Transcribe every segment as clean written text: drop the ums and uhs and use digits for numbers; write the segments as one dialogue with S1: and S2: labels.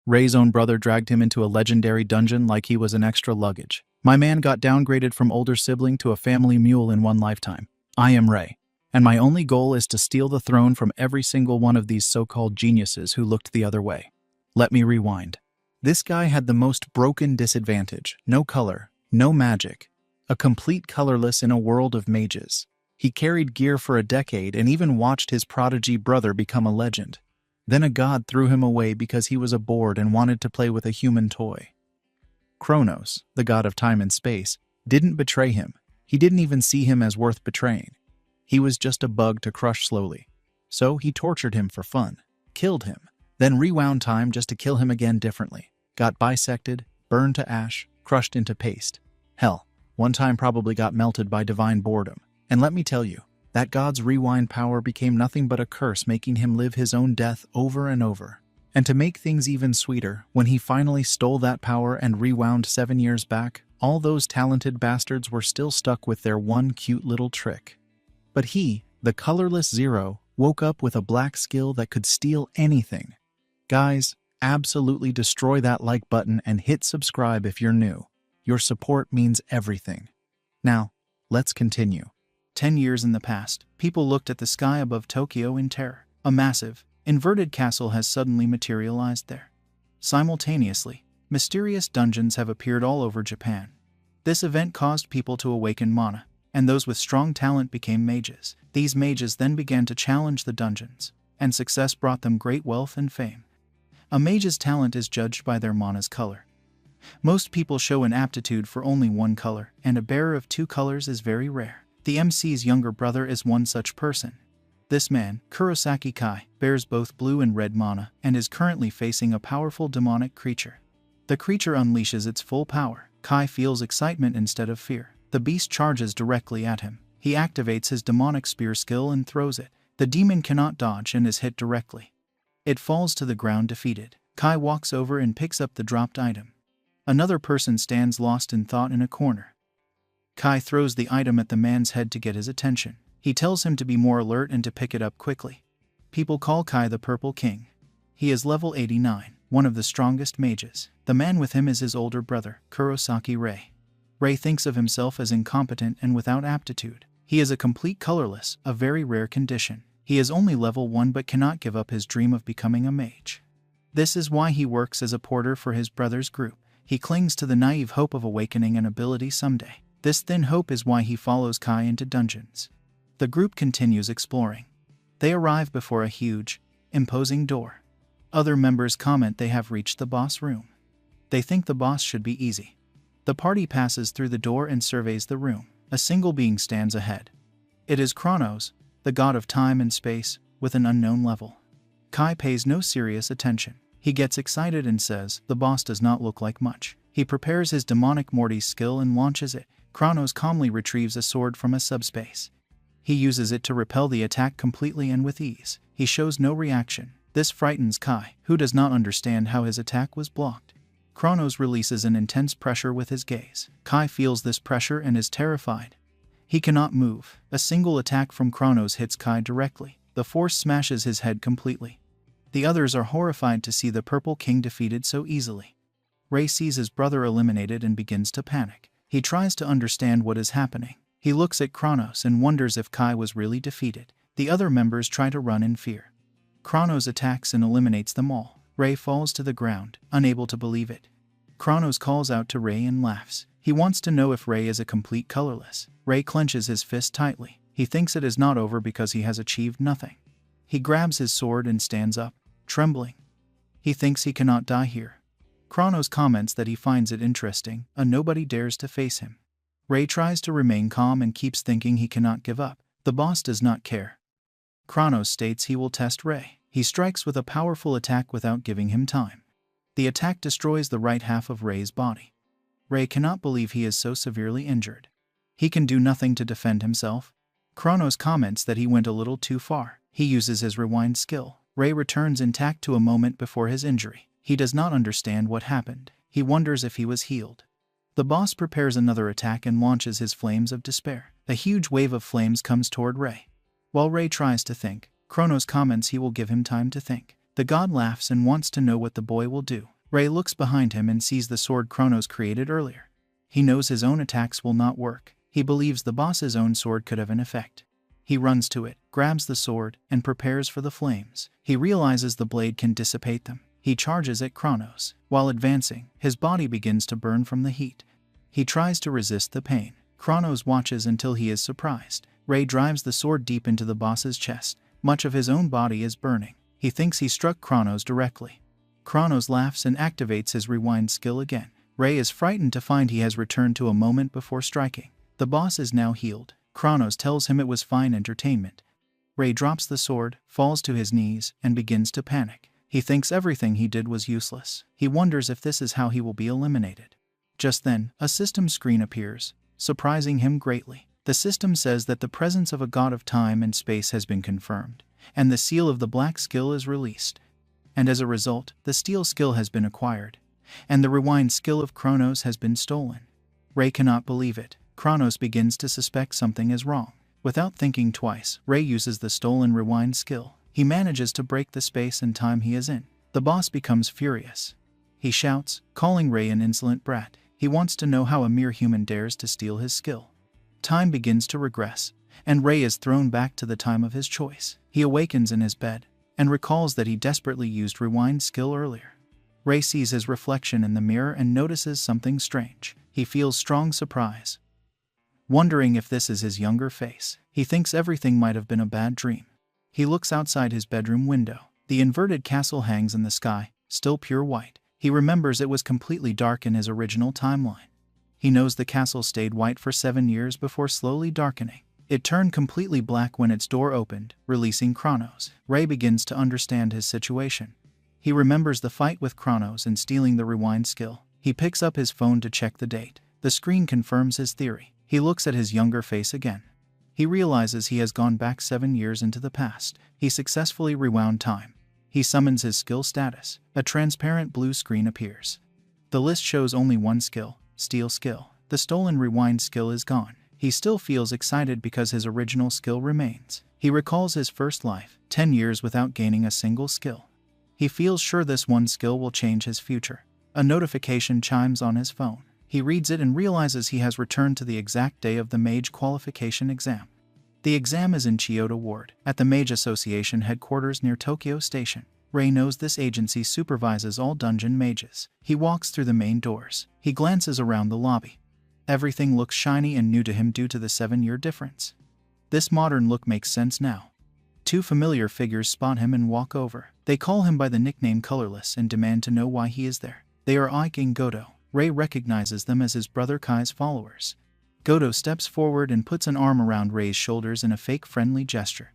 S1: Ray's own brother dragged him into a legendary dungeon like he was an extra luggage. My man got downgraded from older sibling to a family mule in one lifetime. I am Ray, and my only goal is to steal the throne from every single one of these so-called geniuses who looked the other way. Let me rewind. This guy had the most broken disadvantage: no color, no magic, a complete colorless in a world of mages. He carried gear for a decade and even watched his prodigy brother become a legend. Then a god threw him away because he was bored and wanted to play with a human toy. Kronos, the god of time and space, didn't betray him. He didn't even see him as worth betraying. He was just a bug to crush slowly. So he tortured him for fun, killed him, then rewound time just to kill him again differently. Got bisected, burned to ash, crushed into paste. Hell, one time probably got melted by divine boredom. And let me tell you, that god's rewind power became nothing but a curse, making him live his own death over and over. And to make things even sweeter, when he finally stole that power and rewound 7 years back, all those talented bastards were still stuck with their one cute little trick. But he, the colorless Zero, woke up with a black skill that could steal anything. Guys, absolutely destroy that like button and hit subscribe if you're new. Your support means everything. Now, let's continue. 10 years in the past, people looked at the sky above Tokyo in terror. A massive, inverted castle has suddenly materialized there. Simultaneously, mysterious dungeons have appeared all over Japan. This event caused people to awaken mana, and those with strong talent became mages. These mages then began to challenge the dungeons, and success brought them great wealth and fame. A mage's talent is judged by their mana's color. Most people show an aptitude for only one color, and a bearer of two colors is very rare. The MC's younger brother is one such person. This man, Kurosaki Kai, bears both blue and red mana and is currently facing a powerful demonic creature. The creature unleashes its full power. Kai feels excitement instead of fear. The beast charges directly at him. He activates his demonic spear skill and throws it. The demon cannot dodge and is hit directly. It falls to the ground defeated. Kai walks over and picks up the dropped item. Another person stands lost in thought in a corner. Kai throws the item at the man's head to get his attention. He tells him to be more alert and to pick it up quickly. People call Kai the Purple King. He is level 89, one of the strongest mages. The man with him is his older brother, Kurosaki Ray. Ray thinks of himself as incompetent and without aptitude. He is a complete colorless, a very rare condition. He is only level 1 but cannot give up his dream of becoming a mage. This is why he works as a porter for his brother's group. He clings to the naive hope of awakening an ability someday. This thin hope is why he follows Kai into dungeons. The group continues exploring. They arrive before a huge, imposing door. Other members comment they have reached the boss room. They think the boss should be easy. The party passes through the door and surveys the room. A single being stands ahead. It is Kronos, the god of time and space, with an unknown level. Kai pays no serious attention. He gets excited and says, "The boss does not look like much." He prepares his demonic Morty's skill and launches it. Kronos calmly retrieves a sword from a subspace. He uses it to repel the attack completely and with ease. He shows no reaction. This frightens Kai, who does not understand how his attack was blocked. Kronos releases an intense pressure with his gaze. Kai feels this pressure and is terrified. He cannot move. A single attack from Kronos hits Kai directly. The force smashes his head completely. The others are horrified to see the Purple King defeated so easily. Ray sees his brother eliminated and begins to panic. He tries to understand what is happening. He looks at Kronos and wonders if Kai was really defeated. The other members try to run in fear. Kronos attacks and eliminates them all. Ray falls to the ground, unable to believe it. Kronos calls out to Ray and laughs. He wants to know if Ray is a complete colorless. Ray clenches his fist tightly. He thinks it is not over because he has achieved nothing. He grabs his sword and stands up, trembling. He thinks he cannot die here. Kronos comments that he finds it interesting, and nobody dares to face him. Ray tries to remain calm and keeps thinking he cannot give up. The boss does not care. Kronos states he will test Ray. He strikes with a powerful attack without giving him time. The attack destroys the right half of Ray's body. Ray cannot believe he is so severely injured. He can do nothing to defend himself. Kronos comments that he went a little too far. He uses his rewind skill. Ray returns intact to a moment before his injury. He does not understand what happened. He wonders if he was healed. The boss prepares another attack and launches his flames of despair. A huge wave of flames comes toward Ray. While Ray tries to think, Kronos comments he will give him time to think. The god laughs and wants to know what the boy will do. Ray looks behind him and sees the sword Kronos created earlier. He knows his own attacks will not work. He believes the boss's own sword could have an effect. He runs to it, grabs the sword, and prepares for the flames. He realizes the blade can dissipate them. He charges at Kronos. While advancing, his body begins to burn from the heat. He tries to resist the pain. Kronos watches until he is surprised. Ray drives the sword deep into the boss's chest. Much of his own body is burning. He thinks he struck Kronos directly. Kronos laughs and activates his rewind skill again. Ray is frightened to find he has returned to a moment before striking. The boss is now healed. Kronos tells him it was fine entertainment. Ray drops the sword, falls to his knees, and begins to panic. He thinks everything he did was useless. He wonders if this is how he will be eliminated. Just then, a system screen appears, surprising him greatly. The system says that the presence of a god of time and space has been confirmed, and the seal of the black skill is released. And as a result, the steel skill has been acquired, and the rewind skill of Kronos has been stolen. Ray cannot believe it. Kronos begins to suspect something is wrong. Without thinking twice, Ray uses the stolen rewind skill. He manages to break the space and time he is in. The boss becomes furious. He shouts, calling Ray an insolent brat. He wants to know how a mere human dares to steal his skill. Time begins to regress, and Ray is thrown back to the time of his choice. He awakens in his bed, and recalls that he desperately used rewind skill earlier. Ray sees his reflection in the mirror and notices something strange. He feels strong surprise, wondering if this is his younger face. He thinks everything might have been a bad dream. He looks outside his bedroom window. The inverted castle hangs in the sky, still pure white. He remembers it was completely dark in his original timeline. He knows the castle stayed white for 7 years before slowly darkening. It turned completely black when its door opened, releasing Kronos. Ray begins to understand his situation. He remembers the fight with Kronos and stealing the rewind skill. He picks up his phone to check the date. The screen confirms his theory. He looks at his younger face again. He realizes he has gone back 7 years into the past. He successfully rewound time. He summons his skill status. A transparent blue screen appears. The list shows only one skill, steel skill. The stolen rewind skill is gone. He still feels excited because his original skill remains. He recalls his first life, 10 years without gaining a single skill. He feels sure this one skill will change his future. A notification chimes on his phone. He reads it and realizes he has returned to the exact day of the Mage Qualification exam. The exam is in Chiyoda Ward, at the Mage Association headquarters near Tokyo Station. Ray knows this agency supervises all dungeon mages. He walks through the main doors. He glances around the lobby. Everything looks shiny and new to him due to the 7-year difference. This modern look makes sense now. 2 familiar figures spot him and walk over. They call him by the nickname Colorless and demand to know why he is there. They are Ike and Goto. Ray recognizes them as his brother Kai's followers. Goto steps forward and puts an arm around Ray's shoulders in a fake friendly gesture.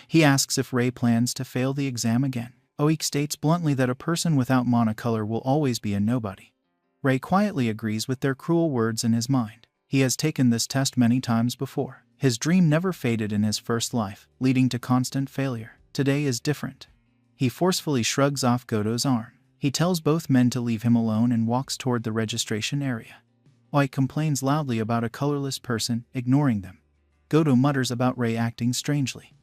S1: He asks if Ray plans to fail the exam again. Oik states bluntly that a person without monocolor will always be a nobody. Ray quietly agrees with their cruel words in his mind. He has taken this test many times before. His dream never faded in his first life, leading to constant failure. Today is different. He forcefully shrugs off Goto's arm. He tells both men to leave him alone and walks toward the registration area. Oik complains loudly about a colorless person, ignoring them. Goto mutters about Ray acting strangely.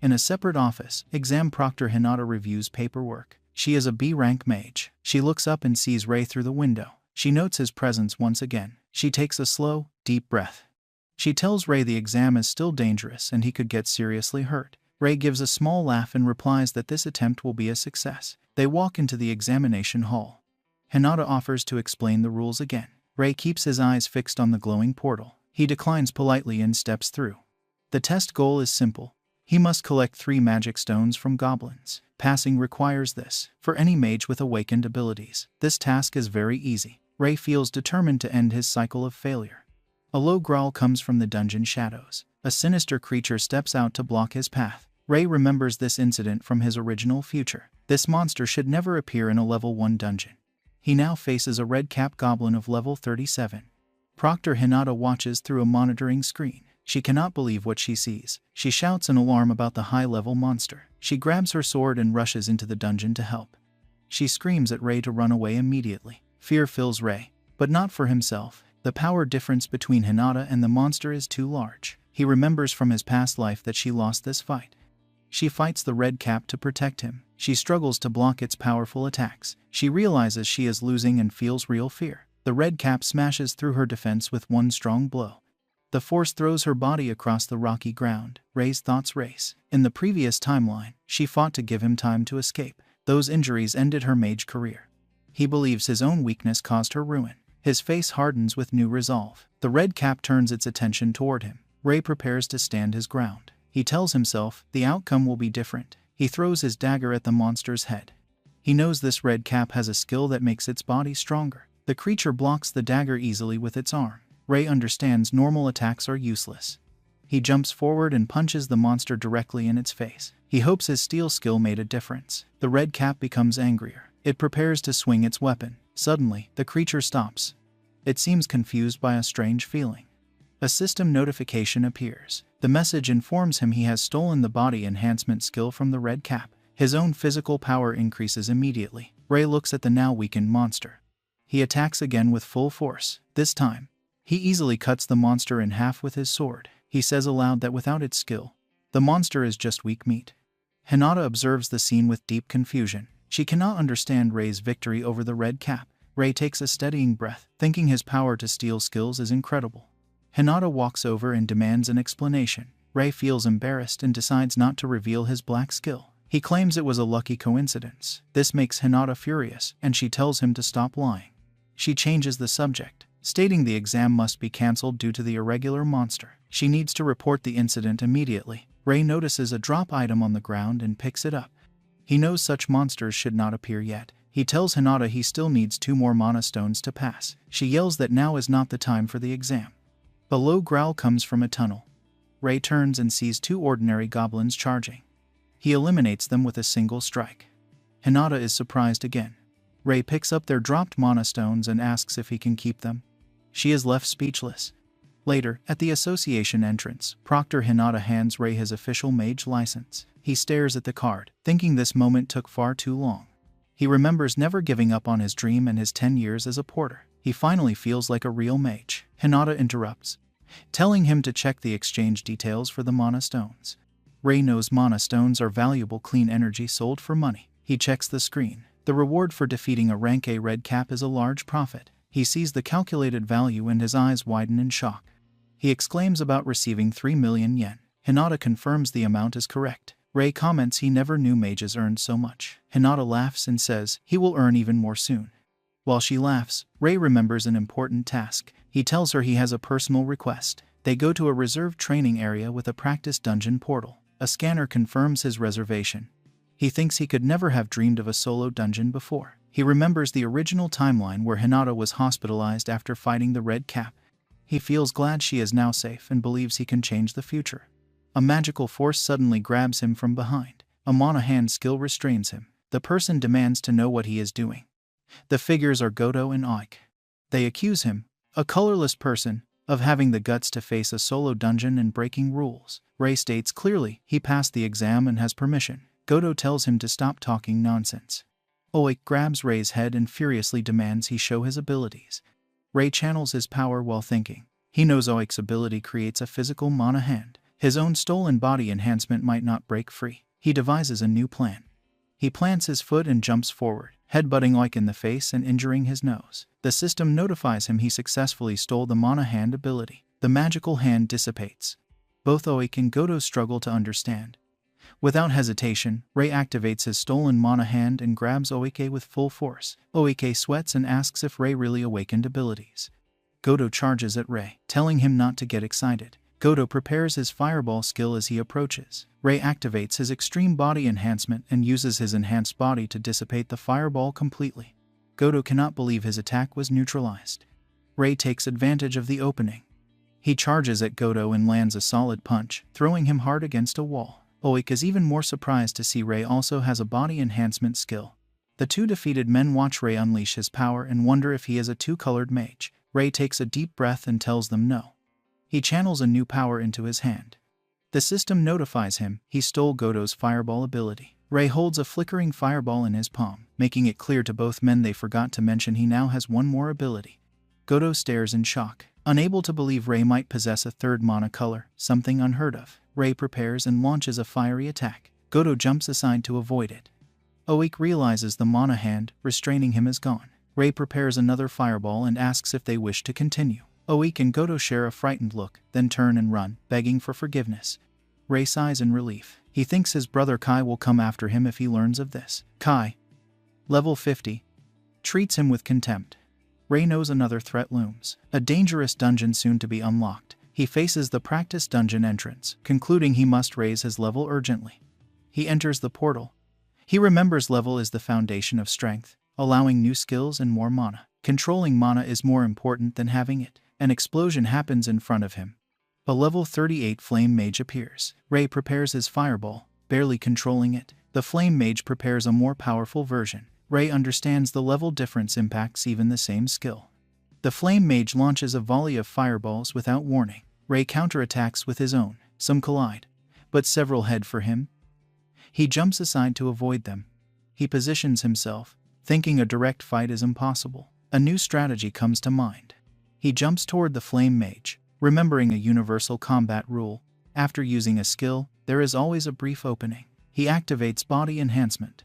S1: In a separate office, exam proctor Hinata reviews paperwork. She is a B-rank mage. She looks up and sees Ray through the window. She notes his presence once again. She takes a slow, deep breath. She tells Ray the exam is still dangerous and he could get seriously hurt. Ray gives a small laugh and replies that this attempt will be a success. They walk into the examination hall. Hinata offers to explain the rules again. Ray keeps his eyes fixed on the glowing portal. He declines politely and steps through. The test goal is simple. He must collect 3 magic stones from goblins. Passing requires this for any mage with awakened abilities. This task is very easy. Ray feels determined to end his cycle of failure. A low growl comes from the dungeon shadows. A sinister creature steps out to block his path. Ray remembers this incident from his original future. This monster should never appear in a level 1 dungeon. He now faces a red-capped goblin of level 37. Proctor Hinata watches through a monitoring screen. She cannot believe what she sees. She shouts an alarm about the high-level monster. She grabs her sword and rushes into the dungeon to help. She screams at Ray to run away immediately. Fear fills Ray, but not for himself. The power difference between Hinata and the monster is too large. He remembers from his past life that she lost this fight. She fights the red cap to protect him. She struggles to block its powerful attacks. She realizes she is losing and feels real fear. The red cap smashes through her defense with one strong blow. The force throws her body across the rocky ground. Ray's thoughts race. In the previous timeline, she fought to give him time to escape. Those injuries ended her mage career. He believes his own weakness caused her ruin. His face hardens with new resolve. The red cap turns its attention toward him. Ray prepares to stand his ground. He tells himself the outcome will be different. He throws his dagger at the monster's head. He knows this red cap has a skill that makes its body stronger. The creature blocks the dagger easily with its arm. Ray understands normal attacks are useless. He jumps forward and punches the monster directly in its face. He hopes his steel skill made a difference. The red cap becomes angrier. It prepares to swing its weapon. Suddenly, the creature stops. It seems confused by a strange feeling. A system notification appears. The message informs him he has stolen the body enhancement skill from the red cap. His own physical power increases immediately. Ray looks at the now weakened monster. He attacks again with full force. This time, he easily cuts the monster in half with his sword. He says aloud that without its skill, the monster is just weak meat. Hinata observes the scene with deep confusion. She cannot understand Ray's victory over the red cap. Ray takes a steadying breath, thinking his power to steal skills is incredible. Hinata walks over and demands an explanation. Ray feels embarrassed and decides not to reveal his black skill. He claims it was a lucky coincidence. This makes Hinata furious, and she tells him to stop lying. She changes the subject, stating the exam must be cancelled due to the irregular monster. She needs to report the incident immediately. Ray notices a drop item on the ground and picks it up. He knows such monsters should not appear yet. He tells Hinata he still needs 2 more mana stones to pass. She yells that now is not the time for the exam. A low growl comes from a tunnel. Ray turns and sees 2 ordinary goblins charging. He eliminates them with a single strike. Hinata is surprised again. Ray picks up their dropped mana stones and asks if he can keep them. She is left speechless. Later, at the association entrance, Proctor Hinata hands Ray his official mage license. He stares at the card, thinking this moment took far too long. He remembers never giving up on his dream and his 10 years as a porter. He finally feels like a real mage. Hinata interrupts, telling him to check the exchange details for the mana stones. Ray knows mana stones are valuable clean energy sold for money. He checks the screen. The reward for defeating a rank A red cap is a large profit. He sees the calculated value and his eyes widen in shock. He exclaims about receiving 3 million yen. Hinata confirms the amount is correct. Ray comments he never knew mages earned so much. Hinata laughs and says he will earn even more soon. While she laughs, Ray remembers an important task. He tells her he has a personal request. They go to a reserved training area with a practice dungeon portal. A scanner confirms his reservation. He thinks he could never have dreamed of a solo dungeon before. He remembers the original timeline where Hinata was hospitalized after fighting the red cap. He feels glad she is now safe and believes he can change the future. A magical force suddenly grabs him from behind. A mana hand skill restrains him. The person demands to know what he is doing. The figures are Goto and Aik. They accuse him, a colorless person, of having the guts to face a solo dungeon and breaking rules. Ray states clearly he passed the exam and has permission. Goto tells him to stop talking nonsense. Oik grabs Ray's head and furiously demands he show his abilities. Ray channels his power while thinking. He knows Oik's ability creates a physical mana hand. His own stolen body enhancement might not break free. He devises a new plan. He plants his foot and jumps forward, headbutting Oik in the face and injuring his nose. The system notifies him he successfully stole the mana hand ability. The magical hand dissipates. Both Oik and Goto struggle to understand. Without hesitation, Ray activates his stolen mana hand and grabs Oike with full force. Oike sweats and asks if Ray really awakened abilities. Goto charges at Ray, telling him not to get excited. Goto prepares his fireball skill as he approaches. Ray activates his extreme body enhancement and uses his enhanced body to dissipate the fireball completely. Goto cannot believe his attack was neutralized. Ray takes advantage of the opening. He charges at Goto and lands a solid punch, throwing him hard against a wall. Oik is even more surprised to see Ray also has a body enhancement skill. The 2 defeated men watch Ray unleash his power and wonder if he is a 2-colored mage. Ray takes a deep breath and tells them no. He channels a new power into his hand. The system notifies him he stole Goto's fireball ability. Ray holds a flickering fireball in his palm, making it clear to both men they forgot to mention he now has 1 more ability. Goto stares in shock, unable to believe Ray might possess a 3rd mana color, something unheard of. Ray prepares and launches a fiery attack. Goto jumps aside to avoid it. Oik realizes the mana hand restraining him is gone. Ray prepares another fireball and asks if they wish to continue. Oik and Goto share a frightened look, then turn and run, begging for forgiveness. Ray sighs in relief. He thinks his brother Kai will come after him if he learns of this. Kai, level 50, treats him with contempt. Ray knows another threat looms. A dangerous dungeon soon to be unlocked. He faces the practice dungeon entrance, concluding he must raise his level urgently. He enters the portal. He remembers level is the foundation of strength, allowing new skills and more mana. Controlling mana is more important than having it. An explosion happens in front of him. A level 38 flame mage appears. Ray prepares his fireball, barely controlling it. The flame mage prepares a more powerful version. Ray understands the level difference impacts even the same skill. The flame mage launches a volley of fireballs without warning. Ray counterattacks with his own. Some collide, but several head for him. He jumps aside to avoid them. He positions himself, thinking a direct fight is impossible. A new strategy comes to mind. He jumps toward the flame mage, remembering a universal combat rule. After using a skill, there is always a brief opening. He activates body enhancement.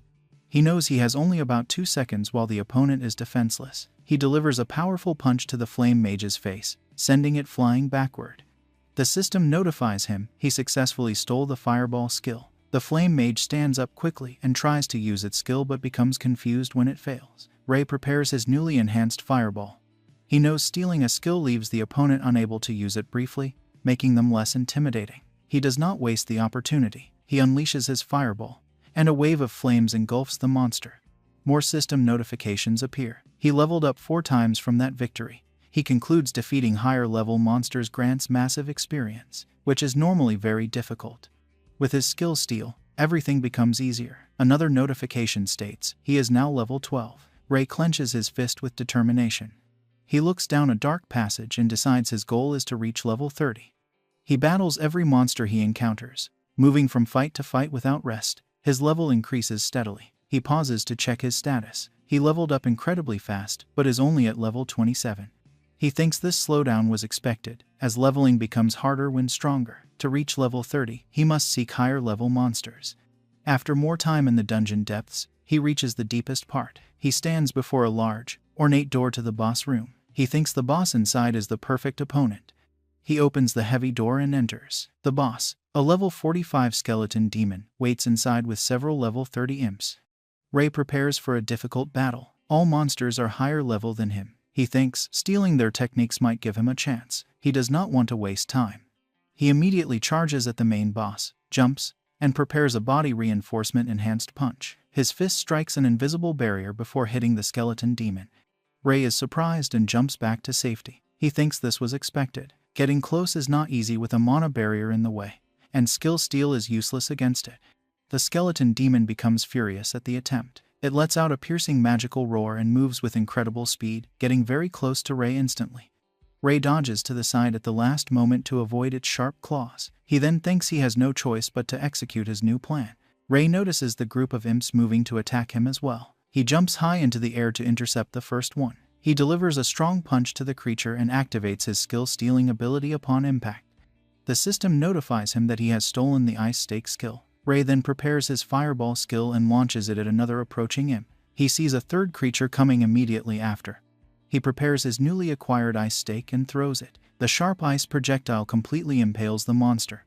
S1: He knows he has only about 2 seconds while the opponent is defenseless. He delivers a powerful punch to the flame mage's face, sending it flying backward. The system notifies him he successfully stole the fireball skill. The flame mage stands up quickly and tries to use its skill but becomes confused when it fails. Ray prepares his newly enhanced fireball. He knows stealing a skill leaves the opponent unable to use it briefly, making them less intimidating. He does not waste the opportunity. He unleashes his fireball, and a wave of flames engulfs the monster. More system notifications appear. He leveled up 4 times from that victory. He concludes defeating higher-level monsters grants massive experience, which is normally very difficult. With his skill steal, everything becomes easier. Another notification states he is now level 12. Ray clenches his fist with determination. He looks down a dark passage and decides his goal is to reach level 30. He battles every monster he encounters, moving from fight to fight without rest. His level increases steadily. He pauses to check his status. He leveled up incredibly fast, but is only at level 27. He thinks this slowdown was expected, as leveling becomes harder when stronger. To reach level 30, he must seek higher level monsters. After more time in the dungeon depths, he reaches the deepest part. He stands before a large, ornate door to the boss room. He thinks the boss inside is the perfect opponent. He opens the heavy door and enters. The boss, a level 45 skeleton demon, waits inside with several level 30 imps. Ray prepares for a difficult battle. All monsters are higher level than him. He thinks stealing their techniques might give him a chance. He does not want to waste time. He immediately charges at the main boss, jumps, and prepares a body reinforcement enhanced punch. His fist strikes an invisible barrier before hitting the skeleton demon. Ray is surprised and jumps back to safety. He thinks this was expected. Getting close is not easy with a mana barrier in the way, and skill steal is useless against it. The skeleton demon becomes furious at the attempt. It lets out a piercing magical roar and moves with incredible speed, getting very close to Ray instantly. Ray dodges to the side at the last moment to avoid its sharp claws. He then thinks he has no choice but to execute his new plan. Ray notices the group of imps moving to attack him as well. He jumps high into the air to intercept the first one. He delivers a strong punch to the creature and activates his skill-stealing ability upon impact. The system notifies him that he has stolen the Ice Stake skill. Ray then prepares his fireball skill and launches it at another approaching imp. He sees a third creature coming immediately after. He prepares his newly acquired Ice Stake and throws it. The sharp ice projectile completely impales the monster.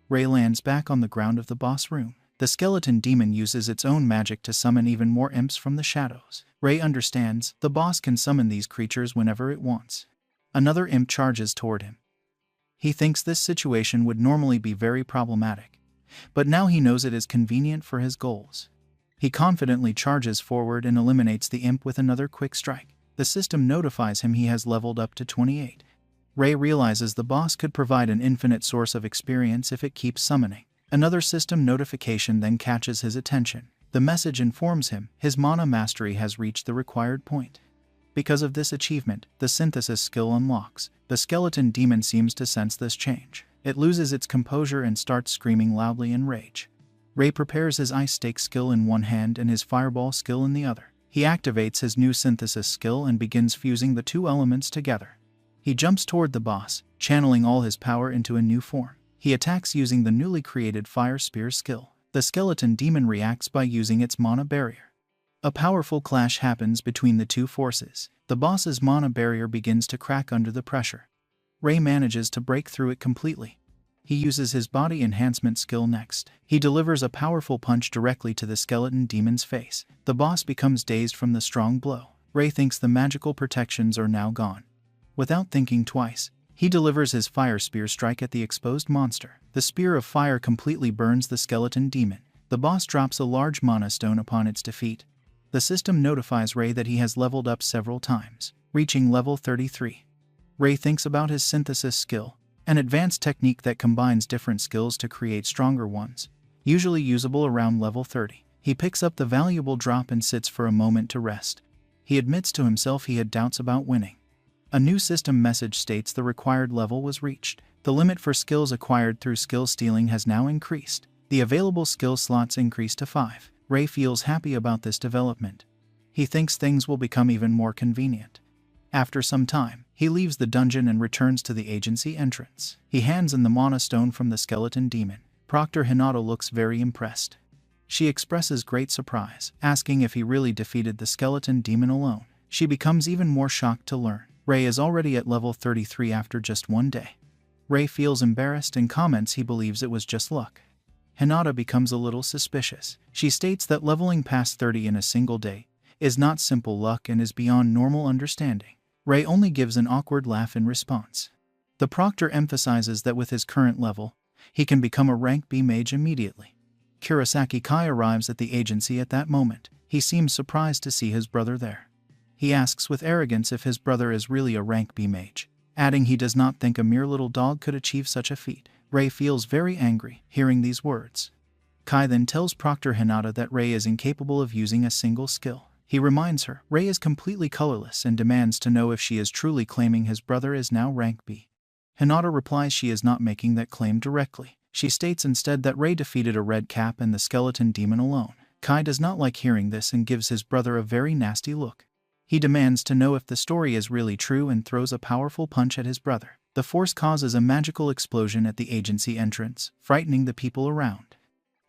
S1: Ray lands back on the ground of the boss room. The skeleton demon uses its own magic to summon even more imps from the shadows. Ray understands the boss can summon these creatures whenever it wants. Another imp charges toward him. He thinks this situation would normally be very problematic, but now he knows it is convenient for his goals. He confidently charges forward and eliminates the imp with another quick strike. The system notifies him he has leveled up to 28. Ray realizes the boss could provide an infinite source of experience if it keeps summoning. Another system notification then catches his attention. The message informs him his mana mastery has reached the required point. Because of this achievement, the synthesis skill unlocks. The skeleton demon seems to sense this change. It loses its composure and starts screaming loudly in rage. Ray prepares his Ice Stake skill in one hand and his Fireball skill in the other. He activates his new synthesis skill and begins fusing the two elements together. He jumps toward the boss, channeling all his power into a new form. He attacks using the newly created Fire Spear skill. The skeleton demon reacts by using its mana barrier. A powerful clash happens between the two forces. The boss's mana barrier begins to crack under the pressure. Ray manages to break through it completely. He uses his body enhancement skill next. He delivers a powerful punch directly to the skeleton demon's face. The boss becomes dazed from the strong blow. Ray thinks the magical protections are now gone. Without thinking twice, he delivers his fire spear strike at the exposed monster. The spear of fire completely burns the skeleton demon. The boss drops a large mana stone upon its defeat. The system notifies Ray that he has leveled up several times, reaching level 33. Ray thinks about his synthesis skill, an advanced technique that combines different skills to create stronger ones, usually usable around level 30. He picks up the valuable drop and sits for a moment to rest. He admits to himself he had doubts about winning. A new system message states the required level was reached. The limit for skills acquired through skill stealing has now increased. The available skill slots increased to 5. Ray feels happy about this development. He thinks things will become even more convenient. After some time, he leaves the dungeon and returns to the agency entrance. He hands in the mana stone from the skeleton demon. Proctor Hinata looks very impressed. She expresses great surprise, asking if he really defeated the skeleton demon alone. She becomes even more shocked to learn Ray is already at level 33 after just one day. Ray feels embarrassed and comments he believes it was just luck. Hinata becomes a little suspicious. She states that leveling past 30 in a single day is not simple luck and is beyond normal understanding. Ray only gives an awkward laugh in response. The proctor emphasizes that with his current level, he can become a rank B mage immediately. Kurosaki Kai arrives at the agency at that moment. He seems surprised to see his brother there. He asks with arrogance if his brother is really a rank B mage, adding he does not think a mere little dog could achieve such a feat. Ray feels very angry hearing these words. Kai then tells Proctor Hinata that Ray is incapable of using a single skill. He reminds her Ray is completely colorless and demands to know if she is truly claiming his brother is now rank B. Hinata replies she is not making that claim directly. She states instead that Ray defeated a red cap and the skeleton demon alone. Kai does not like hearing this and gives his brother a very nasty look. He demands to know if the story is really true and throws a powerful punch at his brother. The force causes a magical explosion at the agency entrance, frightening the people around.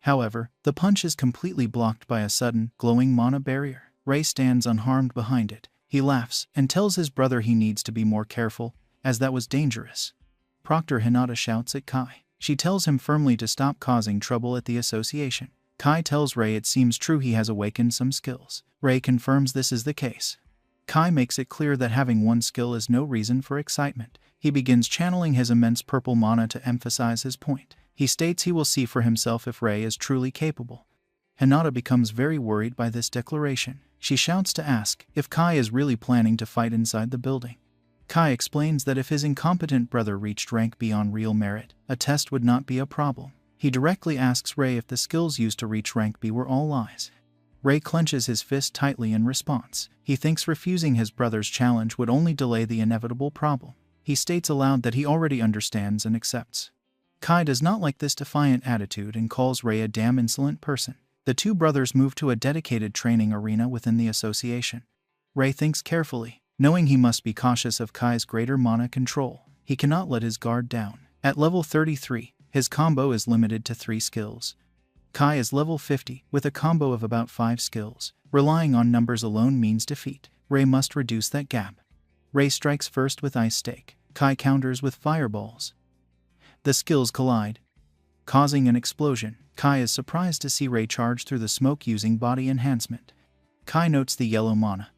S1: However, the punch is completely blocked by a sudden, glowing mana barrier. Ray stands unharmed behind it. He laughs and tells his brother he needs to be more careful, as that was dangerous. Proctor Hinata shouts at Kai. She tells him firmly to stop causing trouble at the association. Kai tells Ray it seems true he has awakened some skills. Ray confirms this is the case. Kai makes it clear that having one skill is no reason for excitement. He begins channeling his immense purple mana to emphasize his point. He states he will see for himself if Ray is truly capable. Hinata becomes very worried by this declaration. She shouts to ask if Kai is really planning to fight inside the building. Kai explains that if his incompetent brother reached rank B on real merit, a test would not be a problem. He directly asks Ray if the skills used to reach rank B were all lies. Ray clenches his fist tightly in response. He thinks refusing his brother's challenge would only delay the inevitable problem. He states aloud that he already understands and accepts. Kai does not like this defiant attitude and calls Ray a damn insolent person. The two brothers move to a dedicated training arena within the association. Ray thinks carefully, knowing he must be cautious of Kai's greater mana control. He cannot let his guard down. At level 33, his combo is limited to 3 skills. Kai is level 50, with a combo of about 5 skills. Relying on numbers alone means defeat. Ray must reduce that gap. Ray strikes first with Ice Stake. Kai counters with Fireballs. The skills collide, causing an explosion. Kai is surprised to see Ray charge through the smoke using body enhancement. Kai notes the yellow mana,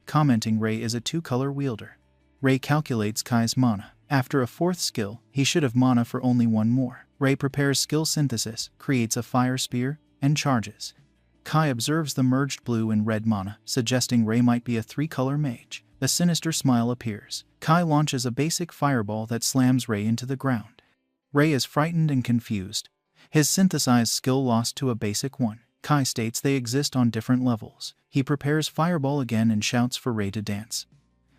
S1: commenting Ray is a 2-color wielder. Ray calculates Kai's mana. After a 4th skill, he should have mana for only 1 more. Ray prepares skill synthesis, creates a fire spear, and charges. Kai observes the merged blue and red mana, suggesting Ray might be a 3-color mage. A sinister smile appears. Kai launches a basic fireball that slams Ray into the ground. Ray is frightened and confused. His synthesized skill lost to a basic 1. Kai states they exist on different levels. He prepares fireball again and shouts for Ray to dance,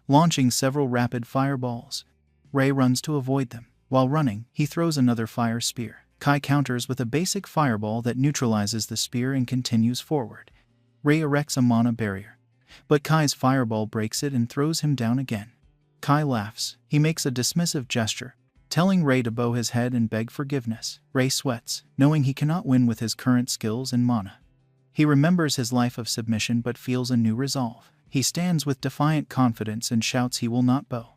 S1: launching several rapid fireballs. Ray runs to avoid them. While running, he throws another fire spear. Kai counters with a basic fireball that neutralizes the spear and continues forward. Ray erects a mana barrier, but Kai's fireball breaks it and throws him down again. Kai laughs. He makes a dismissive gesture, telling Ray to bow his head and beg forgiveness. Ray sweats, knowing he cannot win with his current skills and mana. He remembers his life of submission but feels a new resolve. He stands with defiant confidence and shouts he will not bow.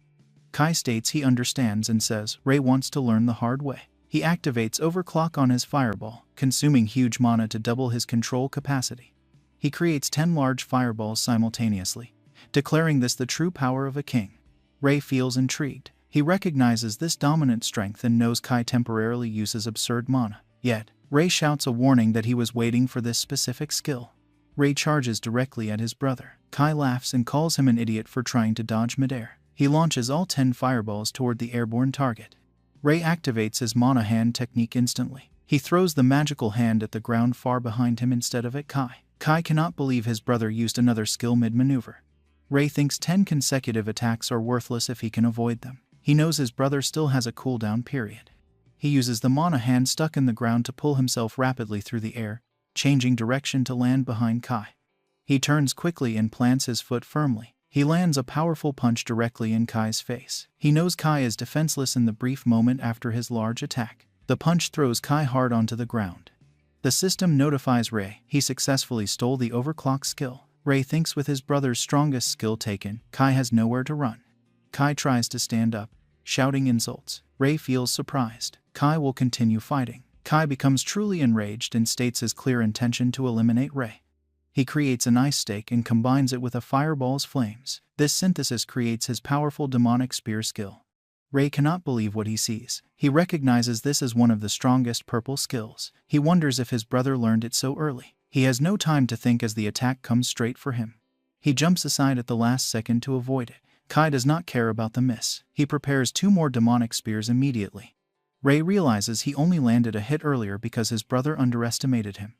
S1: Kai states he understands and says Ray wants to learn the hard way. He activates Overclock on his fireball, consuming huge mana to double his control capacity. He creates 10 large fireballs simultaneously, declaring this the true power of a king. Ray feels intrigued. He recognizes this dominant strength and knows Kai temporarily uses absurd mana. Yet, Ray shouts a warning that he was waiting for this specific skill. Ray charges directly at his brother. Kai laughs and calls him an idiot for trying to dodge midair. He launches all 10 fireballs toward the airborne target. Ray activates his mana hand technique instantly. He throws the magical hand at the ground far behind him instead of at Kai. Kai cannot believe his brother used another skill mid-maneuver. Ray thinks 10 consecutive attacks are worthless if he can avoid them. He knows his brother still has a cooldown period. He uses the mana hand stuck in the ground to pull himself rapidly through the air, changing direction to land behind Kai. He turns quickly and plants his foot firmly. He lands a powerful punch directly in Kai's face. He knows Kai is defenseless in the brief moment after his large attack. The punch throws Kai hard onto the ground. The system notifies Ray he successfully stole the overclock skill. Ray thinks with his brother's strongest skill taken, Kai has nowhere to run. Kai tries to stand up, shouting insults. Ray feels surprised. Kai will continue fighting. Kai becomes truly enraged and states his clear intention to eliminate Ray. He creates an ice stake and combines it with a fireball's flames. This synthesis creates his powerful demonic spear skill. Ray cannot believe what he sees. He recognizes this as one of the strongest purple skills. He wonders if his brother learned it so early. He has no time to think as the attack comes straight for him. He jumps aside at the last second to avoid it. Kai does not care about the miss. He prepares 2 more demonic spears immediately. Ray realizes he only landed a hit earlier because his brother underestimated him.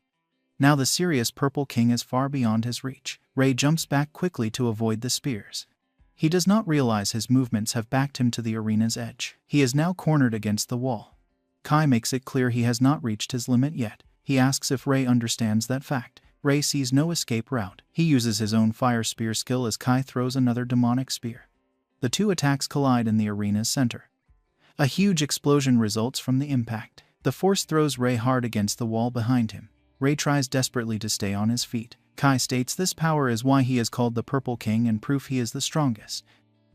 S1: Now the serious Purple King is far beyond his reach. Ray jumps back quickly to avoid the spears. He does not realize his movements have backed him to the arena's edge. He is now cornered against the wall. Kai makes it clear he has not reached his limit yet. He asks if Ray understands that fact. Ray sees no escape route. He uses his own fire spear skill as Kai throws another demonic spear. The 2 attacks collide in the arena's center. A huge explosion results from the impact. The force throws Ray hard against the wall behind him. Ray tries desperately to stay on his feet. Kai states this power is why he is called the Purple King and proof he is the strongest.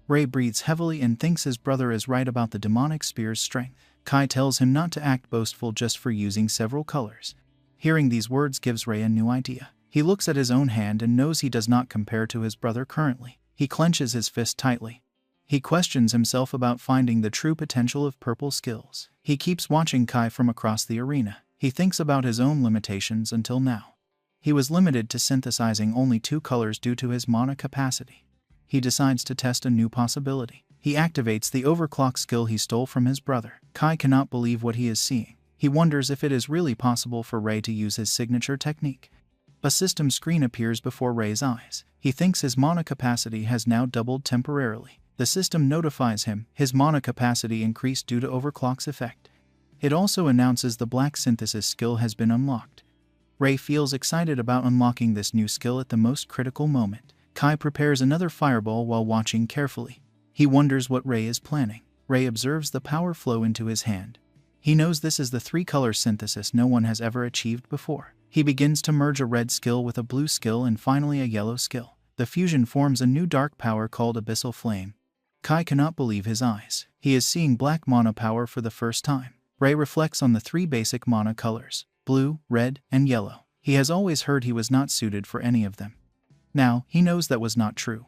S1: Ray breathes heavily and thinks his brother is right about the demonic spear's strength. Kai tells him not to act boastful just for using several colors. Hearing these words gives Ray a new idea. He looks at his own hand and knows he does not compare to his brother currently. He clenches his fist tightly. He questions himself about finding the true potential of purple skills. He keeps watching Kai from across the arena. He thinks about his own limitations until now. He was limited to synthesizing only 2 colors due to his mana capacity. He decides to test a new possibility. He activates the overclock skill he stole from his brother. Kai cannot believe what he is seeing. He wonders if it is really possible for Ray to use his signature technique. A system screen appears before Ray's eyes. He thinks his mana capacity has now doubled temporarily. The system notifies him his mana capacity increased due to overclock's effect. It also announces the black synthesis skill has been unlocked. Ray feels excited about unlocking this new skill at the most critical moment. Kai prepares another fireball while watching carefully. He wonders what Ray is planning. Ray observes the power flow into his hand. He knows this is the 3-color synthesis no one has ever achieved before. He begins to merge a red skill with a blue skill and finally a yellow skill. The fusion forms a new dark power called Abyssal Flame. Kai cannot believe his eyes. He is seeing black mana power for the first time. Ray reflects on the 3 basic mana colors, blue, red, and yellow. He has always heard he was not suited for any of them. Now, he knows that was not true.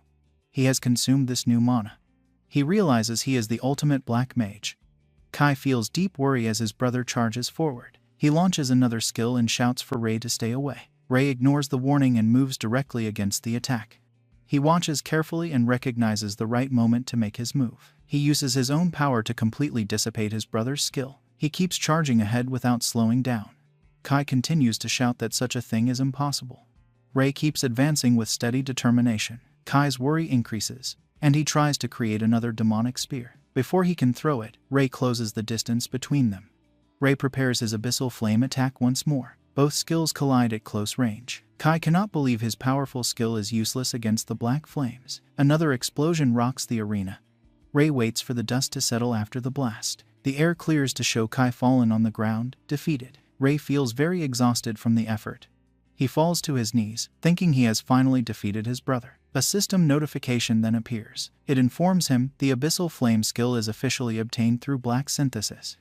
S1: He has consumed this new mana. He realizes he is the ultimate black mage. Kai feels deep worry as his brother charges forward. He launches another skill and shouts for Ray to stay away. Ray ignores the warning and moves directly against the attack. He watches carefully and recognizes the right moment to make his move. He uses his own power to completely dissipate his brother's skill. He keeps charging ahead without slowing down. Kai continues to shout that such a thing is impossible. Ray keeps advancing with steady determination. Kai's worry increases, and he tries to create another demonic spear. Before he can throw it, Ray closes the distance between them. Ray prepares his Abyssal Flame attack once more. Both skills collide at close range. Kai cannot believe his powerful skill is useless against the black flames. Another explosion rocks the arena. Ray waits for the dust to settle after the blast. The air clears to show Kai fallen on the ground, defeated. Ray feels very exhausted from the effort. He falls to his knees, thinking he has finally defeated his brother. A system notification then appears. It informs him the Abyssal Flame skill is officially obtained through Black Synthesis.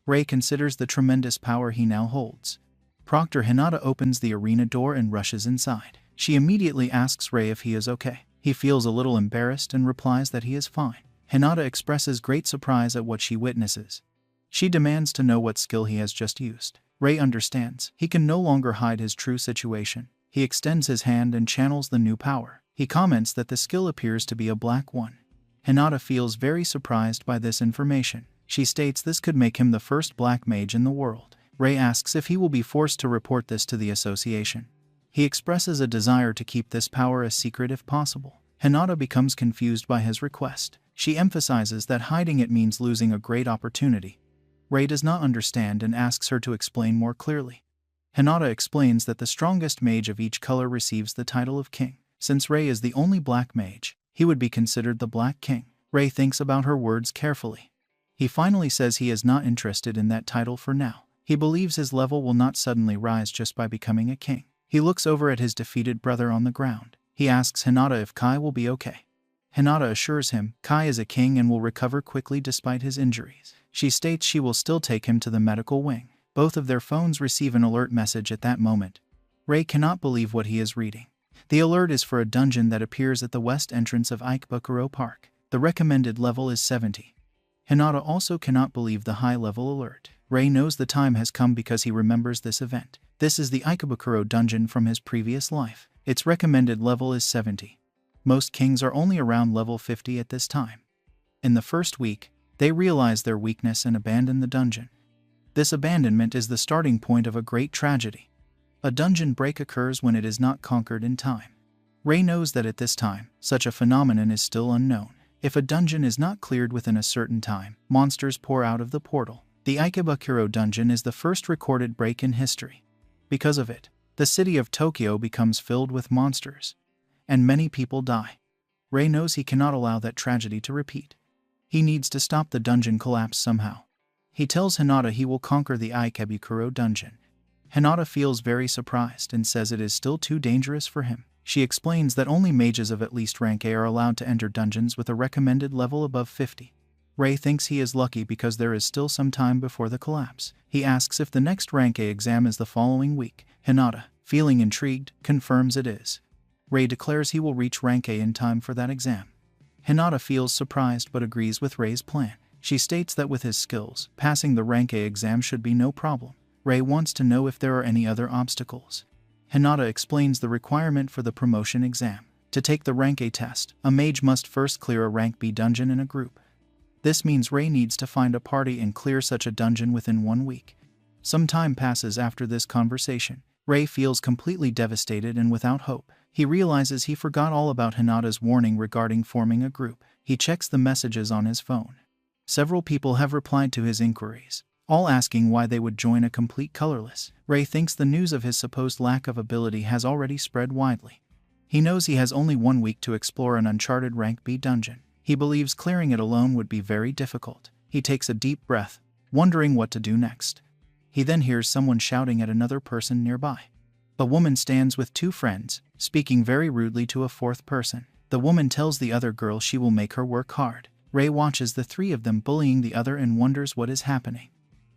S1: Ray considers the tremendous power he now holds. Proctor Hinata opens the arena door and rushes inside. She immediately asks Ray if he is okay. He feels a little embarrassed and replies that he is fine. Hinata expresses great surprise at what she witnesses. She demands to know what skill he has just used. Ray understands. He can no longer hide his true situation. He extends his hand and channels the new power. He comments that the skill appears to be a black one. Hinata feels very surprised by this information. She states this could make him the first black mage in the world. Ray asks if he will be forced to report this to the association. He expresses a desire to keep this power a secret if possible. Hinata becomes confused by his request. She emphasizes that hiding it means losing a great opportunity. Ray does not understand and asks her to explain more clearly. Hinata explains that the strongest mage of each color receives the title of king. Since Ray is the only black mage, he would be considered the Black King. Ray thinks about her words carefully. He finally says he is not interested in that title for now. He believes his level will not suddenly rise just by becoming a king. He looks over at his defeated brother on the ground. He asks Hinata if Kai will be okay. Hinata assures him Kai is a king and will recover quickly despite his injuries. She states she will still take him to the medical wing. Both of their phones receive an alert message at that moment. Ray cannot believe what he is reading. The alert is for a dungeon that appears at the west entrance of Ikebukuro Park. The recommended level is 70. Hinata also cannot believe the high-level alert. Ray knows the time has come because he remembers this event. This is the Ikebukuro dungeon from his previous life. Its recommended level is 70. Most kings are only around level 50 at this time. In the first week, they realize their weakness and abandon the dungeon. This abandonment is the starting point of a great tragedy. A dungeon break occurs when it is not conquered in time. Ray knows that at this time, such a phenomenon is still unknown. If a dungeon is not cleared within a certain time, monsters pour out of the portal. The Ikebukuro dungeon is the first recorded break in history. Because of it, the city of Tokyo becomes filled with monsters, and many people die. Ray knows he cannot allow that tragedy to repeat. He needs to stop the dungeon collapse somehow. He tells Hinata he will conquer the Ikebukuro dungeon. Hinata feels very surprised and says it is still too dangerous for him. She explains that only mages of at least rank A are allowed to enter dungeons with a recommended level above 50. Ray thinks he is lucky because there is still some time before the collapse. He asks if the next rank A exam is the following week. Hinata, feeling intrigued, confirms it is. Ray declares he will reach rank A in time for that exam. Hinata feels surprised but agrees with Ray's plan. She states that with his skills, passing the rank A exam should be no problem. Ray wants to know if there are any other obstacles. Hinata explains the requirement for the promotion exam. To take the rank A test, a mage must first clear a rank B dungeon in a group. This means Ray needs to find a party and clear such a dungeon within 1 week. Some time passes after this conversation. Ray feels completely devastated and without hope. He realizes he forgot all about Hinata's warning regarding forming a group. He checks the messages on his phone. Several people have replied to his inquiries, all asking why they would join a complete colorless. Ray thinks the news of his supposed lack of ability has already spread widely. He knows he has only 1 week to explore an uncharted rank B dungeon. He believes clearing it alone would be very difficult. He takes a deep breath, wondering what to do next. He then hears someone shouting at another person nearby. A woman stands with 2 friends, speaking very rudely to a 4th person. The woman tells the other girl she will make her work hard. Ray watches the 3 of them bullying the other and wonders what is happening.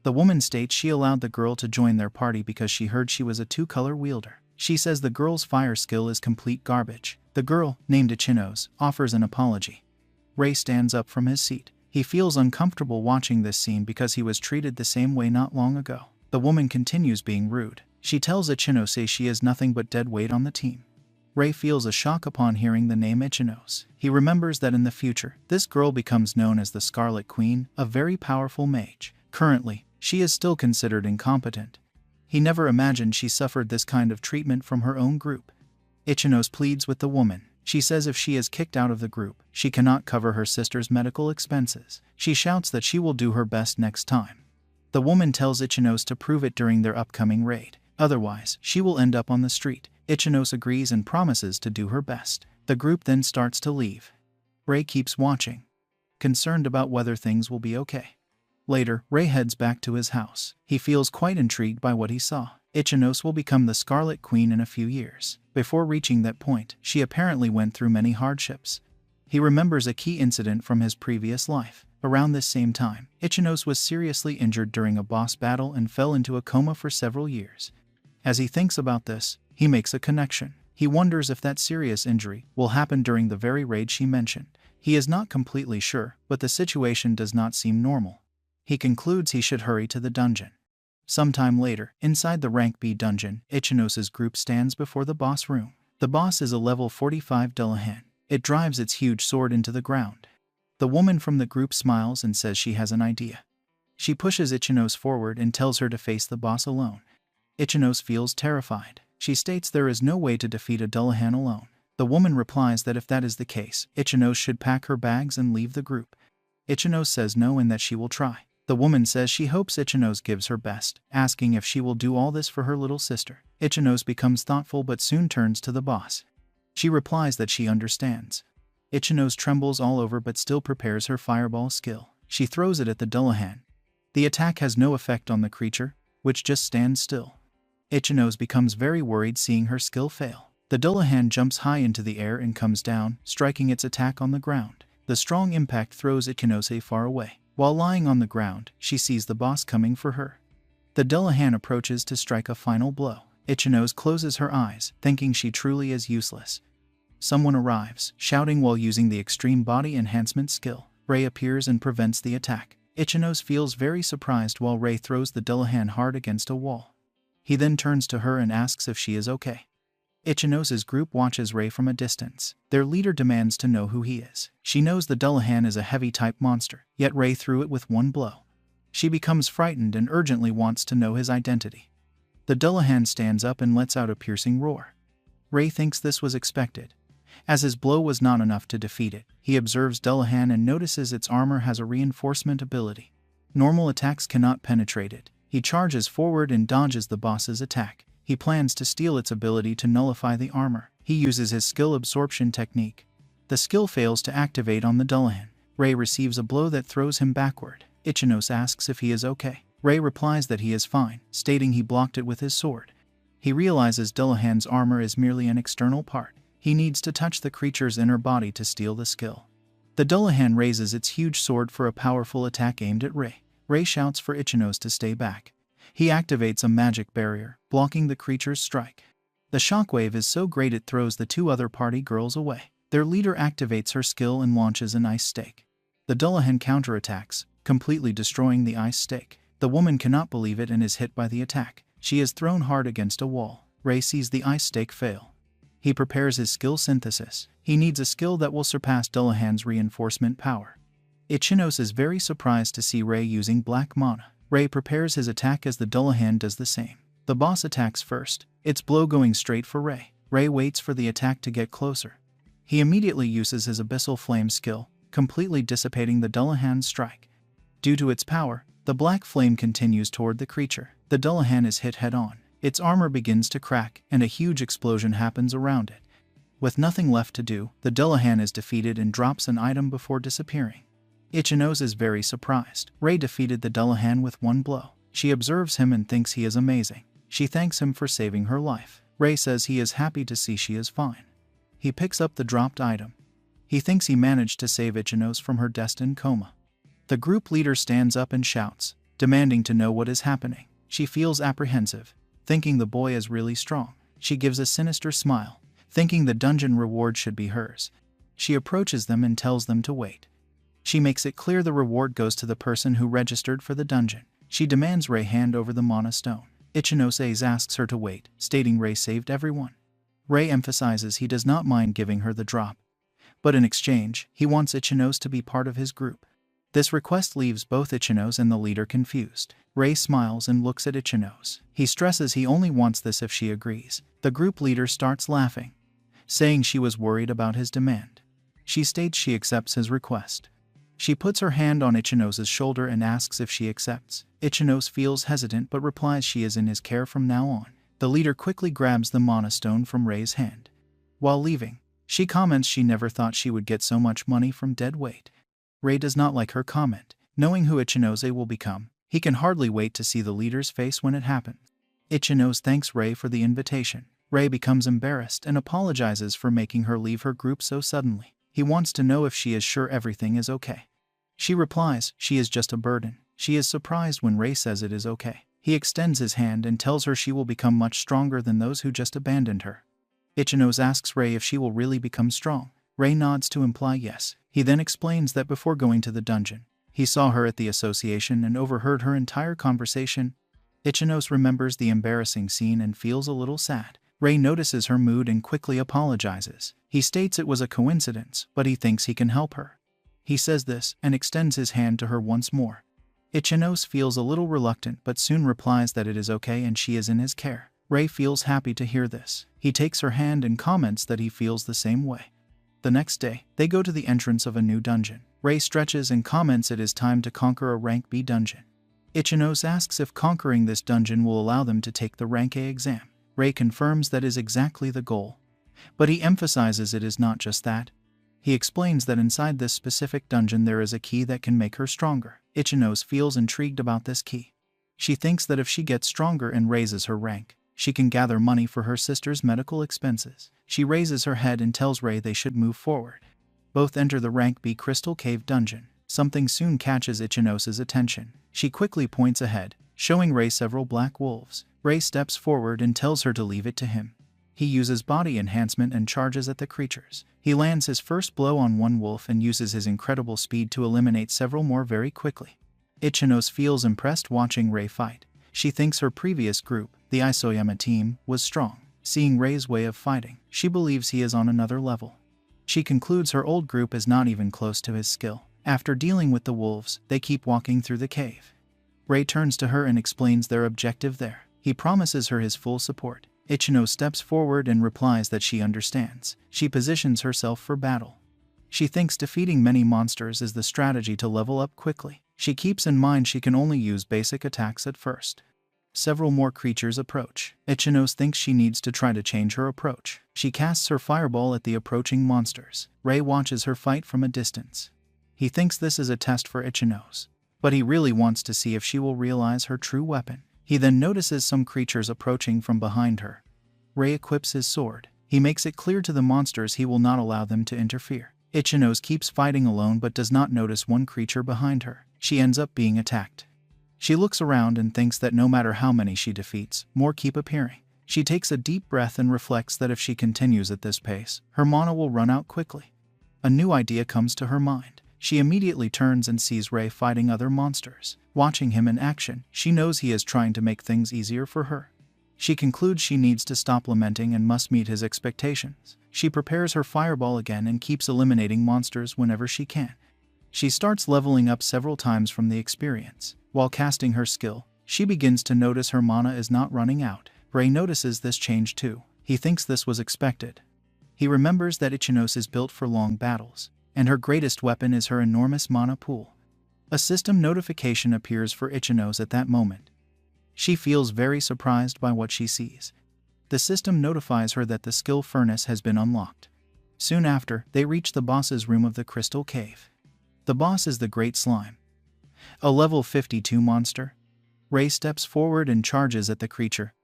S1: The woman states she allowed the girl to join their party because she heard she was a 2-color wielder. She says the girl's fire skill is complete garbage. The girl, named Ichinos, offers an apology. Ray stands up from his seat. He feels uncomfortable watching this scene because he was treated the same way not long ago. The woman continues being rude. She tells Ichinos she is nothing but dead weight on the team. Ray feels a shock upon hearing the name Ichinos. He remembers that in the future, this girl becomes known as the Scarlet Queen, a very powerful mage. Currently, she is still considered incompetent. He never imagined she suffered this kind of treatment from her own group. Ichinos pleads with the woman. She says if she is kicked out of the group, she cannot cover her sister's medical expenses. She shouts that she will do her best next time. The woman tells Ichinos to prove it during their upcoming raid. Otherwise, she will end up on the street. Ichinos agrees and promises to do her best. The group then starts to leave. Ray keeps watching, concerned about whether things will be okay. Later, Rei heads back to his house. He feels quite intrigued by what he saw. Ichinos will become the Scarlet Queen in a few years. Before reaching that point, she apparently went through many hardships. He remembers a key incident from his previous life. Around this same time, Ichinos was seriously injured during a boss battle and fell into a coma for several years. As he thinks about this, he makes a connection. He wonders if that serious injury will happen during the very raid she mentioned. He is not completely sure, but the situation does not seem normal. He concludes he should hurry to the dungeon. Sometime later, inside the Rank B dungeon, Ichinos' group stands before the boss room. The boss is a level 45 Dullahan. It drives its huge sword into the ground. The woman from the group smiles and says she has an idea. She pushes Ichinos forward and tells her to face the boss alone. Ichinos feels terrified. She states there is no way to defeat a Dullahan alone. The woman replies that if that is the case, Ichinos should pack her bags and leave the group. Ichinos says no and that she will try. The woman says she hopes Ichinos gives her best, asking if she will do all this for her little sister. Ichinos becomes thoughtful but soon turns to the boss. She replies that she understands. Ichinos trembles all over but still prepares her fireball skill. She throws it at the Dullahan. The attack has no effect on the creature, which just stands still. Ichinos becomes very worried seeing her skill fail. The Dullahan jumps high into the air and comes down, striking its attack on the ground. The strong impact throws Ichinos far away. While lying on the ground, she sees the boss coming for her. The Dullahan approaches to strike a final blow. Ichinos closes her eyes, thinking she truly is useless. Someone arrives, shouting while using the extreme body enhancement skill. Rei appears and prevents the attack. Ichinos feels very surprised while Rei throws the Dullahan hard against a wall. He then turns to her and asks if she is okay. Ichinos' group watches Rei from a distance. Their leader demands to know who he is. She knows the Dullahan is a heavy-type monster, yet Rei threw it with one blow. She becomes frightened and urgently wants to know his identity. The Dullahan stands up and lets out a piercing roar. Rei thinks this was expected. As his blow was not enough to defeat it, he observes Dullahan and notices its armor has a reinforcement ability. Normal attacks cannot penetrate it. He charges forward and dodges the boss's attack. He plans to steal its ability to nullify the armor. He uses his skill absorption technique. The skill fails to activate on the Dullahan. Rei receives a blow that throws him backward. Ichinos asks if he is okay. Rei replies that he is fine, stating he blocked it with his sword. He realizes Dullahan's armor is merely an external part. He needs to touch the creature's inner body to steal the skill. The Dullahan raises its huge sword for a powerful attack aimed at Rei. Rei shouts for Ichinos to stay back. He activates a magic barrier, blocking the creature's strike. The shockwave is so great it throws the two other party girls away. Their leader activates her skill and launches an ice stake. The Dullahan counterattacks, completely destroying the ice stake. The woman cannot believe it and is hit by the attack. She is thrown hard against a wall. Rei sees the ice stake fail. He prepares his skill synthesis. He needs a skill that will surpass Dullahan's reinforcement power. Ichinos is very surprised to see Rei using black mana. Rei prepares his attack as the Dullahan does the same. The boss attacks first, its blow going straight for Rei. Rei waits for the attack to get closer. He immediately uses his Abyssal Flame skill, completely dissipating the Dullahan's strike. Due to its power, the black flame continues toward the creature. The Dullahan is hit head-on. Its armor begins to crack, and a huge explosion happens around it. With nothing left to do, the Dullahan is defeated and drops an item before disappearing. Ichinos is very surprised. Rei defeated the Dullahan with one blow. She observes him and thinks he is amazing. She thanks him for saving her life. Rei says he is happy to see she is fine. He picks up the dropped item. He thinks he managed to save Ichinos from her destined coma. The group leader stands up and shouts, demanding to know what is happening. She feels apprehensive, thinking the boy is really strong. She gives a sinister smile, thinking the dungeon reward should be hers. She approaches them and tells them to wait. She makes it clear the reward goes to the person who registered for the dungeon. She demands Rei hand over the mana stone. Ichinos asks her to wait, stating Rei saved everyone. Rei emphasizes he does not mind giving her the drop, but in exchange, he wants Ichinos to be part of his group. This request leaves both Ichinos and the leader confused. Rei smiles and looks at Ichinos. He stresses he only wants this if she agrees. The group leader starts laughing, saying she was worried about his demand. She states she accepts his request. She puts her hand on Ichinos' shoulder and asks if she accepts. Ichinos feels hesitant but replies she is in his care from now on. The leader quickly grabs the mana stone from Rei's hand. While leaving, she comments she never thought she would get so much money from dead weight. Rei does not like her comment, Knowing who Ichinose will become, he can hardly wait to see the leader's face when it happens. Ichinose thanks Rei for the invitation. Rei becomes embarrassed and apologizes for making her leave her group so suddenly. He wants to know if she is sure everything is okay. She replies she is just a burden. She is surprised when Rei says it is okay. He extends his hand and tells her she will become much stronger than those who just abandoned her. Ichinose asks Rei if she will really become strong. Rei nods to imply yes. He then explains that before going to the dungeon, he saw her at the association and overheard her entire conversation. Ichinose remembers the embarrassing scene and feels a little sad. Rei notices her mood and quickly apologizes. He states it was a coincidence, but he thinks he can help her. He says this and extends his hand to her once more. Ichinose feels a little reluctant but soon replies that it is okay and she is in his care. Rei feels happy to hear this. He takes her hand and comments that he feels the same way. The next day, they go to the entrance of a new dungeon. Rei stretches and comments it is time to conquer a rank B dungeon. Ichinose asks if conquering this dungeon will allow them to take the rank A exam. Rei confirms that is exactly the goal. But he emphasizes it is not just that. He explains that inside this specific dungeon there is a key that can make her stronger. Ichinose feels intrigued about this key. She thinks that if she gets stronger and raises her rank, she can gather money for her sister's medical expenses. She raises her head and tells Rei they should move forward. Both enter the rank B Crystal Cave dungeon. Something soon catches Ichinose's attention. She quickly points ahead, showing Rei several black wolves. Rei steps forward and tells her to leave it to him. He uses body enhancement and charges at the creatures. He lands his first blow on one wolf and uses his incredible speed to eliminate several more very quickly. Ichinose feels impressed watching Rei fight. She thinks her previous group, the Isoyama team, was strong. Seeing Rei's way of fighting, she believes he is on another level. She concludes her old group is not even close to his skill. After dealing with the wolves, they keep walking through the cave. Rei turns to her and explains their objective there. He promises her his full support. Ichinose steps forward and replies that she understands. She positions herself for battle. She thinks defeating many monsters is the strategy to level up quickly. She keeps in mind she can only use basic attacks at first. Several more creatures approach. Ichinose thinks she needs to try to change her approach. She casts her fireball at the approaching monsters. Rei watches her fight from a distance. He thinks this is a test for Ichinose, but he really wants to see if she will realize her true weapon. He then notices some creatures approaching from behind her. Rei equips his sword. He makes it clear to the monsters he will not allow them to interfere. Ichinose keeps fighting alone but does not notice one creature behind her. She ends up being attacked. She looks around and thinks that no matter how many she defeats, more keep appearing. She takes a deep breath and reflects that if she continues at this pace, her mana will run out quickly. A new idea comes to her mind. She immediately turns and sees Rei fighting other monsters. Watching him in action, she knows he is trying to make things easier for her. She concludes she needs to stop lamenting and must meet his expectations. She prepares her fireball again and keeps eliminating monsters whenever she can. She starts leveling up several times from the experience. While casting her skill, she begins to notice her mana is not running out. Rei notices this change too. He thinks this was expected. He remembers that Ichinose is built for long battles, and her greatest weapon is her enormous mana pool. A system notification appears for Ichinose at that moment. She feels very surprised by what she sees. The system notifies her that the skill furnace has been unlocked. Soon after, they reach the boss's room of the Crystal Cave. The boss is the Great Slime, a level 52 monster. Rei steps forward and charges at the creature.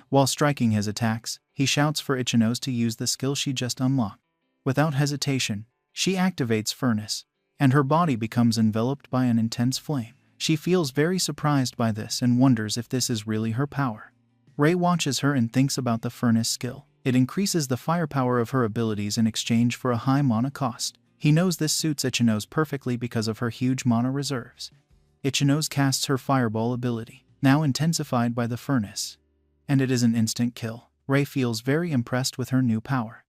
S1: While striking his attacks, he shouts for Ichinose to use the skill she just unlocked. Without hesitation, she activates Furnace, and her body becomes enveloped by an intense flame. She feels very surprised by this and wonders if this is really her power. Rei watches her and thinks about the Furnace skill. It increases the firepower of her abilities in exchange for a high mana cost. He knows this suits Ichinose perfectly because of her huge mana reserves. Ichinose casts her fireball ability, now intensified by the Furnace, and it is an instant kill. Rei feels very impressed with her new power.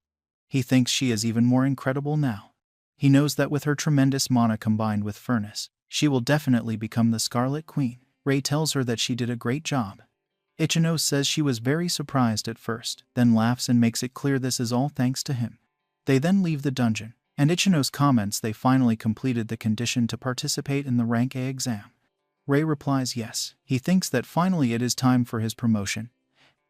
S1: He thinks she is even more incredible now. He knows that with her tremendous mana combined with Furnace, she will definitely become the Scarlet Queen. Rei tells her that she did a great job. Ichinose says she was very surprised at first, then laughs and makes it clear this is all thanks to him. They then leave the dungeon, and Ichinose comments they finally completed the condition to participate in the Rank A exam. Rei replies yes. He thinks that finally it is time for his promotion,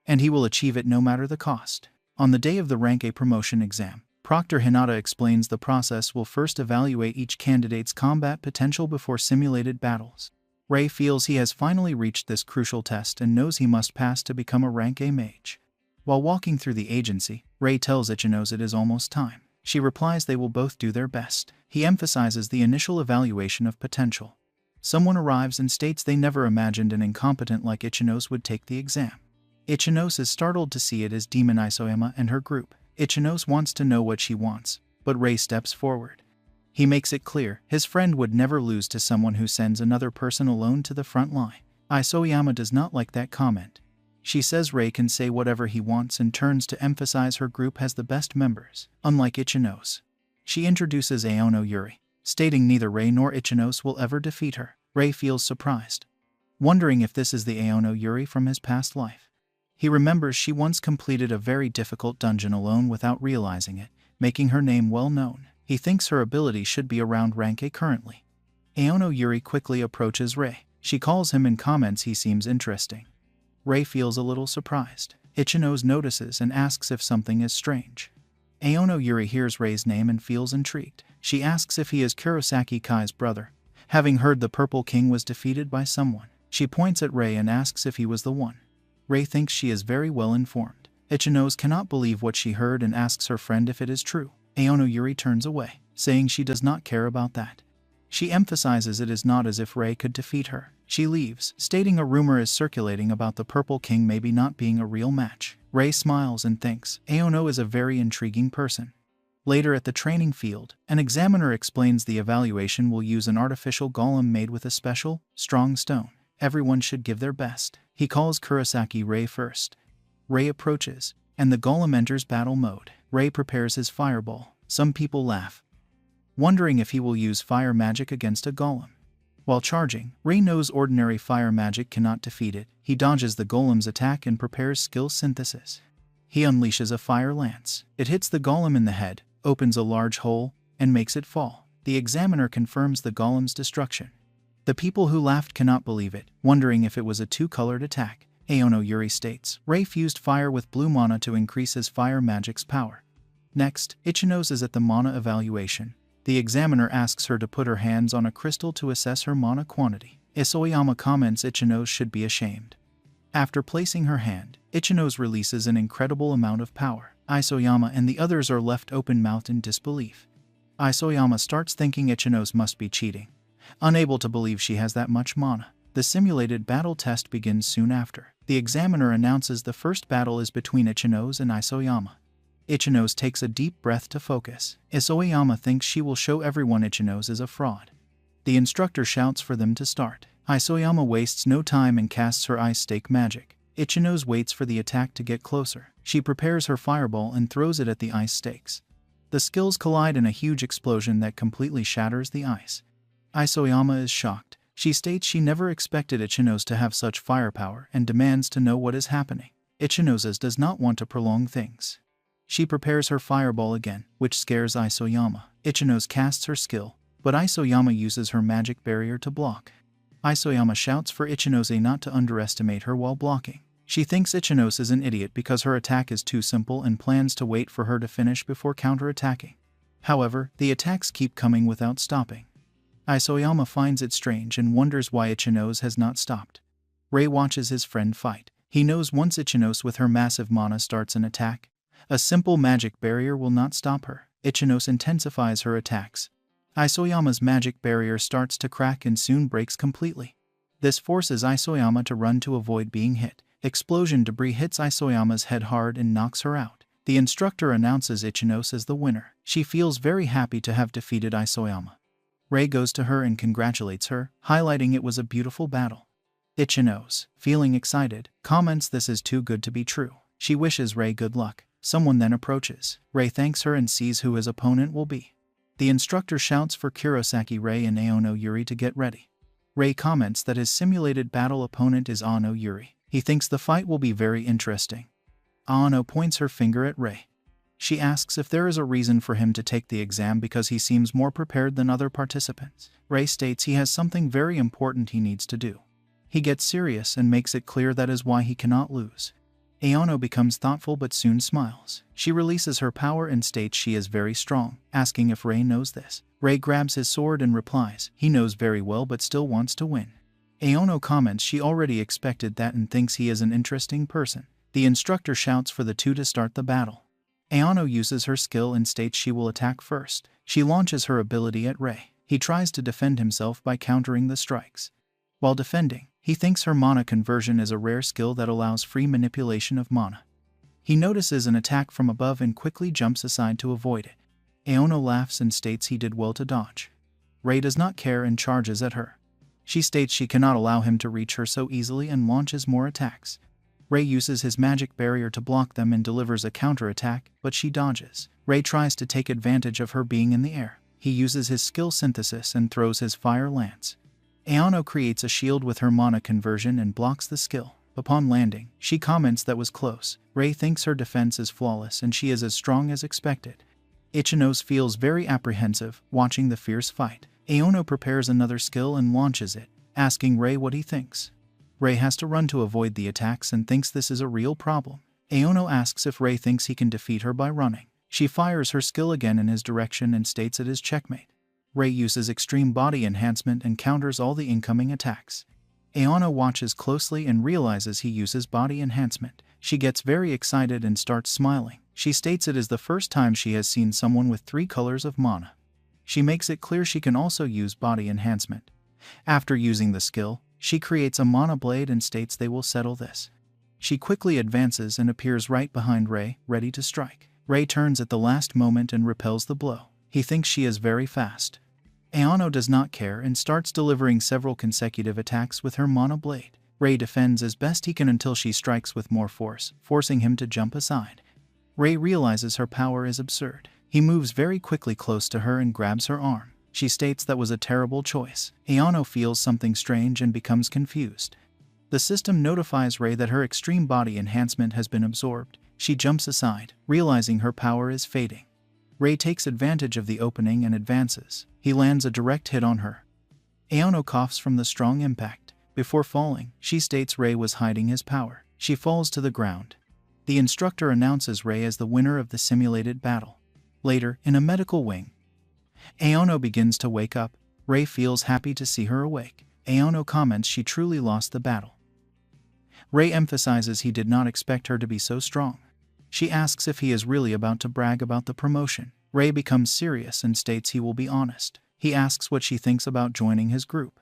S1: and he will achieve it no matter the cost. On the day of the Rank A promotion exam, Proctor Hinata explains the process will first evaluate each candidate's combat potential before simulated battles. Rei feels he has finally reached this crucial test and knows he must pass to become a rank A mage. While walking through the agency, Rei tells Ichinos it is almost time. She replies they will both do their best. He emphasizes the initial evaluation of potential. Someone arrives and states they never imagined an incompetent like Ichinos would take the exam. Ichinos is startled to see it as Demon Isoyama and her group. Ichinos wants to know what she wants, but Rei steps forward. He makes it clear his friend would never lose to someone who sends another person alone to the front line. Isoyama does not like that comment. She says Rei can say whatever he wants and turns to emphasize her group has the best members, unlike Ichinos. She introduces Aono Yuri, stating neither Rei nor Ichinos will ever defeat her. Rei feels surprised, wondering if this is the Aono Yuri from his past life. He remembers she once completed a very difficult dungeon alone without realizing it, making her name well known. He thinks her ability should be around rank A currently. Aono Yuri quickly approaches Rei. She calls him and comments he seems interesting. Rei feels a little surprised. Ichinos notices and asks if something is strange. Aono Yuri hears Rei's name and feels intrigued. She asks if he is Kurosaki Kai's brother, having heard the Purple King was defeated by someone. She points at Rei and asks if he was the one. Rei thinks she is very well informed. Ichinos cannot believe what she heard and asks her friend if it is true. Aono Yuri turns away, saying she does not care about that. She emphasizes it is not as if Rei could defeat her. She leaves, stating a rumor is circulating about the Purple King maybe not being a real match. Rei smiles and thinks Aono is a very intriguing person. Later at the training field, an examiner explains the evaluation will use an artificial golem made with a special, strong stone. Everyone should give their best. He calls Kurosaki Rei first. Rei approaches, and the golem enters battle mode. Rei prepares his fireball. Some people laugh, wondering if he will use fire magic against a golem. While charging, Rei knows ordinary fire magic cannot defeat it. He dodges the golem's attack and prepares skill synthesis. He unleashes a fire lance. It hits the golem in the head, opens a large hole, and makes it fall. The examiner confirms the golem's destruction. The people who laughed cannot believe it, wondering if it was a two-colored attack. Aono Yuri states Rei fused fire with blue mana to increase his fire magic's power. Next, Ichinos is at the mana evaluation. The examiner asks her to put her hands on a crystal to assess her mana quantity. Isoyama comments Ichinos should be ashamed. After placing her hand, Ichinos releases an incredible amount of power. Isoyama and the others are left open-mouthed in disbelief. Isoyama starts thinking Ichinos must be cheating, unable to believe she has that much mana. The simulated battle test begins soon after. The examiner announces the first battle is between Ichinos and Isoyama. Ichinos takes a deep breath to focus. Isoyama thinks she will show everyone Ichinos is a fraud. The instructor shouts for them to start. Isoyama wastes no time and casts her ice stake magic. Ichinos waits for the attack to get closer. She prepares her fireball and throws it at the ice stakes. The skills collide in a huge explosion that completely shatters the ice. Isoyama is shocked. She states she never expected Ichinos to have such firepower and demands to know what is happening. Ichinos does not want to prolong things. She prepares her fireball again, which scares Isoyama. Ichinos casts her skill, but Isoyama uses her magic barrier to block. Isoyama shouts for Ichinos not to underestimate her while blocking. She thinks Ichinos is an idiot because her attack is too simple and plans to wait for her to finish before counterattacking. However, the attacks keep coming without stopping. Isoyama finds it strange and wonders why Ichinos has not stopped. Rei watches his friend fight. He knows once Ichinos with her massive mana starts an attack, a simple magic barrier will not stop her. Ichinos intensifies her attacks. Isoyama's magic barrier starts to crack and soon breaks completely. This forces Isoyama to run to avoid being hit. Explosion debris hits Isoyama's head hard and knocks her out. The instructor announces Ichinos as the winner. She feels very happy to have defeated Isoyama. Rei goes to her and congratulates her, highlighting it was a beautiful battle. Ichinos, feeling excited, comments this is too good to be true. She wishes Rei good luck. Someone then approaches. Rei thanks her and sees who his opponent will be. The instructor shouts for Kurosaki Rei and Aono Yuri to get ready. Rei comments that his simulated battle opponent is Aono Yuri. He thinks the fight will be very interesting. Aono points her finger at Rei. She asks if there is a reason for him to take the exam because he seems more prepared than other participants. Rei states he has something very important he needs to do. He gets serious and makes it clear that is why he cannot lose. Aono becomes thoughtful but soon smiles. She releases her power and states she is very strong, asking if Rei knows this. Rei grabs his sword and replies, he knows very well but still wants to win. Aono comments she already expected that and thinks he is an interesting person. The instructor shouts for the two to start the battle. Aono uses her skill and states she will attack first. She launches her ability at Rei. He tries to defend himself by countering the strikes. While defending, he thinks her mana conversion is a rare skill that allows free manipulation of mana. He notices an attack from above and quickly jumps aside to avoid it. Aono laughs and states he did well to dodge. Rei does not care and charges at her. She states she cannot allow him to reach her so easily and launches more attacks. Rei uses his magic barrier to block them and delivers a counterattack, but she dodges. Rei tries to take advantage of her being in the air. He uses his skill synthesis and throws his fire lance. Aono creates a shield with her mana conversion and blocks the skill. Upon landing, she comments that was close. Rei thinks her defense is flawless and she is as strong as expected. Ichinos feels very apprehensive, watching the fierce fight. Aono prepares another skill and launches it, asking Rei what he thinks. Rei has to run to avoid the attacks and thinks this is a real problem. Aono asks if Rei thinks he can defeat her by running. She fires her skill again in his direction and states it is checkmate. Rei uses extreme body enhancement and counters all the incoming attacks. Aono watches closely and realizes he uses body enhancement. She gets very excited and starts smiling. She states it is the first time she has seen someone with 3 colors of mana. She makes it clear she can also use body enhancement. After using the skill, she creates a mana blade and states they will settle this. She quickly advances and appears right behind Rei, ready to strike. Rei turns at the last moment and repels the blow. He thinks she is very fast. Aono does not care and starts delivering several consecutive attacks with her mana blade. Rei defends as best he can until she strikes with more force, forcing him to jump aside. Rei realizes her power is absurd. He moves very quickly close to her and grabs her arm. She states that was a terrible choice. Aono feels something strange and becomes confused. The system notifies Rei that her extreme body enhancement has been absorbed. She jumps aside, realizing her power is fading. Rei takes advantage of the opening and advances. He lands a direct hit on her. Aono coughs from the strong impact. Before falling, she states Rei was hiding his power. She falls to the ground. The instructor announces Rei as the winner of the simulated battle. Later, in a medical wing, Aono begins to wake up. Rei feels happy to see her awake. Aono comments she truly lost the battle. Rei emphasizes he did not expect her to be so strong. She asks if he is really about to brag about the promotion. Rei becomes serious and states he will be honest. He asks what she thinks about joining his group.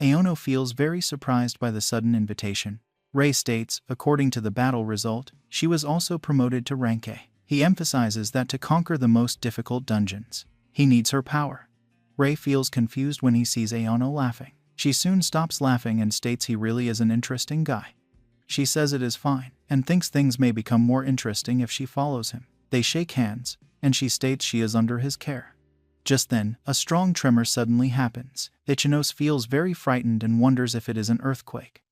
S1: Aono feels very surprised by the sudden invitation. Rei states, according to the battle result, she was also promoted to rank A. He emphasizes that to conquer the most difficult dungeons, he needs her power. Rei feels confused when he sees Aono laughing. She soon stops laughing and states he really is an interesting guy. She says it is fine, and thinks things may become more interesting if she follows him. They shake hands, and she states she is under his care. Just then, a strong tremor suddenly happens. Ichinos feels very frightened and wonders if it is an earthquake.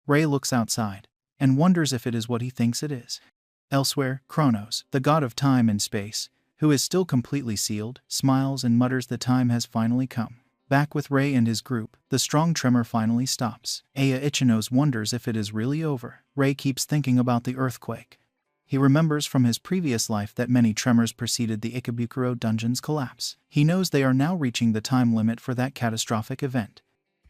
S1: Rei looks outside, and wonders if it is what he thinks it is. Elsewhere, Kronos, the god of time and space, who is still completely sealed, smiles and mutters the time has finally come. Back with Rei and his group, the strong tremor finally stops. Aya Ichinos wonders if it is really over. Rei keeps thinking about the earthquake. He remembers from his previous life that many tremors preceded the Ikebukuro dungeon's collapse. He knows they are now reaching the time limit for that catastrophic event.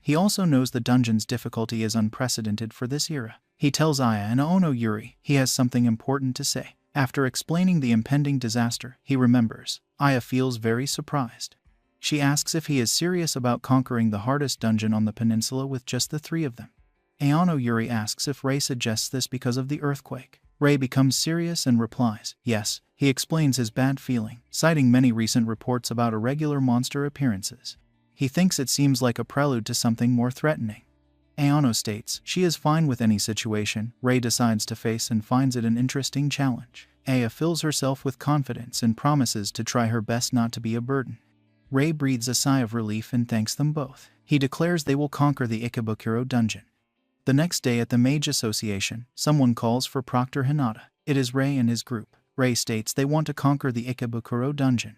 S1: He also knows the dungeon's difficulty is unprecedented for this era. He tells Aya and Aono Yuri he has something important to say. After explaining the impending disaster, he remembers. Aya feels very surprised. She asks if he is serious about conquering the hardest dungeon on the peninsula with just the 3 of them. Aono Yuri asks if Rei suggests this because of the earthquake. Rei becomes serious and replies, yes. He explains his bad feeling, citing many recent reports about irregular monster appearances. He thinks it seems like a prelude to something more threatening. Aono states she is fine with any situation Rei decides to face and finds it an interesting challenge. Aya fills herself with confidence and promises to try her best not to be a burden. Rei breathes a sigh of relief and thanks them both. He declares they will conquer the Ikebukuro dungeon. The next day at the Mage Association, someone calls for Proctor Hinata. It is Rei and his group. Rei states they want to conquer the Ikebukuro dungeon.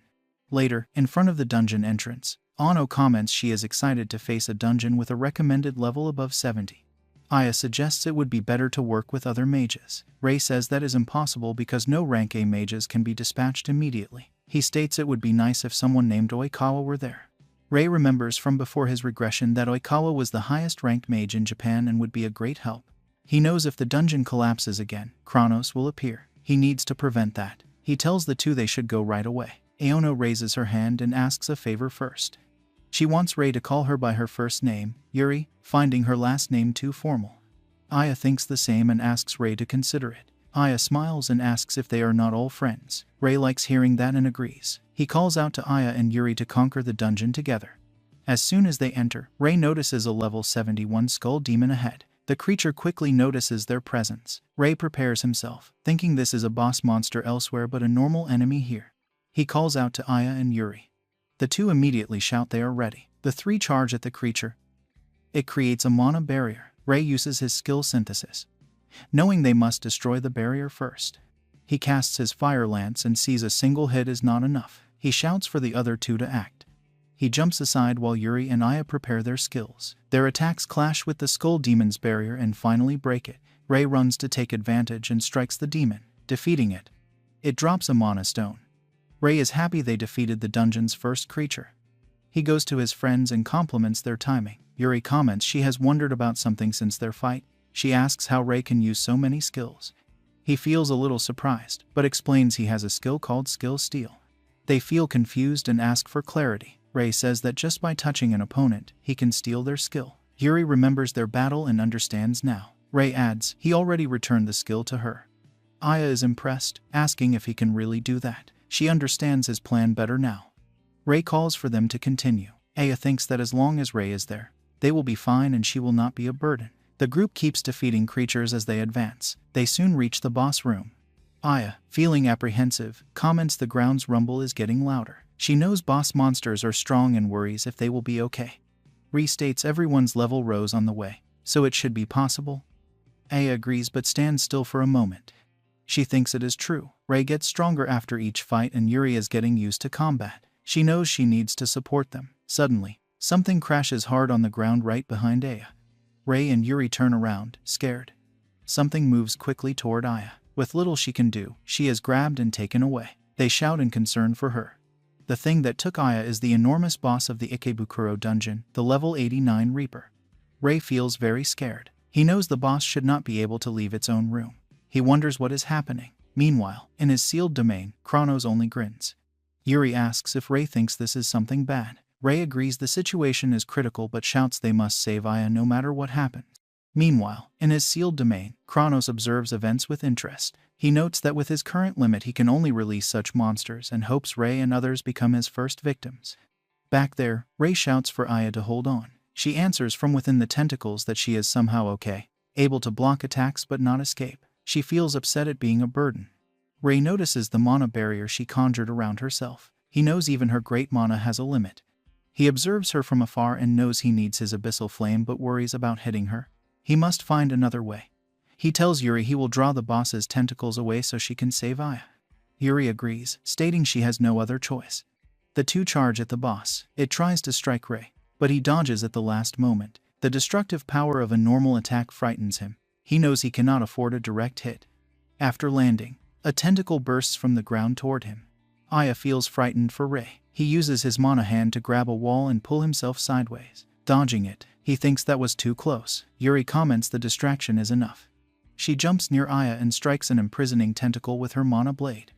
S1: Later, in front of the dungeon entrance, Ano comments she is excited to face a dungeon with a recommended level above 70. Aya suggests it would be better to work with other mages. Rei says that is impossible because no rank A mages can be dispatched immediately. He states it would be nice if someone named Oikawa were there. Rei remembers from before his regression that Oikawa was the highest ranked mage in Japan and would be a great help. He knows if the dungeon collapses again, Kronos will appear. He needs to prevent that. He tells the two they should go right away. Aono raises her hand and asks a favor first. She wants Rei to call her by her first name, Yuri, finding her last name too formal. Aya thinks the same and asks Rei to consider it. Aya smiles and asks if they are not all friends. Rei likes hearing that and agrees. He calls out to Aya and Yuri to conquer the dungeon together. As soon as they enter, Rei notices a level 71 skull demon ahead. The creature quickly notices their presence. Rei prepares himself, thinking this is a boss monster elsewhere but a normal enemy here. He calls out to Aya and Yuri. The two immediately shout they are ready. The three charge at the creature. It creates a mana barrier. Rei uses his skill synthesis, knowing they must destroy the barrier first. He casts his fire lance and sees a single hit is not enough. He shouts for the other two to act. He jumps aside while Yuri and Aya prepare their skills. Their attacks clash with the skull demon's barrier and finally break it. Rei runs to take advantage and strikes the demon, defeating it. It drops a mana stone. Rei is happy they defeated the dungeon's first creature. He goes to his friends and compliments their timing. Yuri comments she has wondered about something since their fight. She asks how Rei can use so many skills. He feels a little surprised, but explains he has a skill called Skill Steal. They feel confused and ask for clarity. Rei says that just by touching an opponent, he can steal their skill. Yuri remembers their battle and understands now. Rei adds he already returned the skill to her. Aya is impressed, asking if he can really do that. She understands his plan better now. Rei calls for them to continue. Aya thinks that as long as Rei is there, they will be fine and she will not be a burden. The group keeps defeating creatures as they advance. They soon reach the boss room. Aya, feeling apprehensive, comments the ground's rumble is getting louder. She knows boss monsters are strong and worries if they will be okay. Rei states everyone's level rose on the way, so it should be possible. Aya agrees but stands still for a moment. She thinks it is true. Rei gets stronger after each fight and Yuri is getting used to combat. She knows she needs to support them. Suddenly, something crashes hard on the ground right behind Aya. Rei and Yuri turn around, scared. Something moves quickly toward Aya. With little she can do, she is grabbed and taken away. They shout in concern for her. The thing that took Aya is the enormous boss of the Ikebukuro dungeon, the level 89 Reaper. Rei feels very scared. He knows the boss should not be able to leave its own room. He wonders what is happening. Meanwhile, in his sealed domain, Kronos only grins. Yuri asks if Rei thinks this is something bad. Rei agrees the situation is critical but shouts they must save Aya no matter what happens. Meanwhile, in his sealed domain, Kronos observes events with interest. He notes that with his current limit he can only release such monsters and hopes Rei and others become his first victims. Back there, Rei shouts for Aya to hold on. She answers from within the tentacles that she is somehow okay, able to block attacks but not escape. She feels upset at being a burden. Rei notices the mana barrier she conjured around herself. He knows even her great mana has a limit. He observes her from afar and knows he needs his abyssal flame but worries about hitting her. He must find another way. He tells Yuri he will draw the boss's tentacles away so she can save Aya. Yuri agrees, stating she has no other choice. The two charge at the boss. It tries to strike Rei, but he dodges at the last moment. The destructive power of a normal attack frightens him. He knows he cannot afford a direct hit. After landing, a tentacle bursts from the ground toward him. Aya feels frightened for Rei. He uses his mana hand to grab a wall and pull himself sideways. Dodging it, he thinks that was too close. Yuri comments the distraction is enough. She jumps near Aya and strikes an imprisoning tentacle with her mana blade.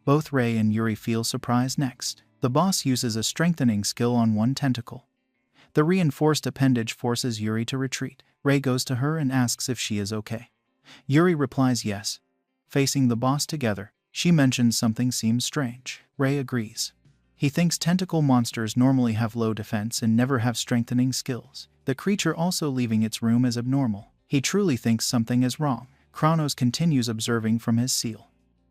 S1: Both Rei and Yuri feel surprised next. The boss uses a strengthening skill on one tentacle. The reinforced appendage forces Yuri to retreat. Rei goes to her and asks if she is okay. Yuri replies yes. Facing the boss together, she mentions something seems strange. Rei agrees. He thinks tentacle monsters normally have low defense and never have strengthening skills. The creature also leaving its room is abnormal. He truly thinks something is wrong. Kronos continues observing from his seal.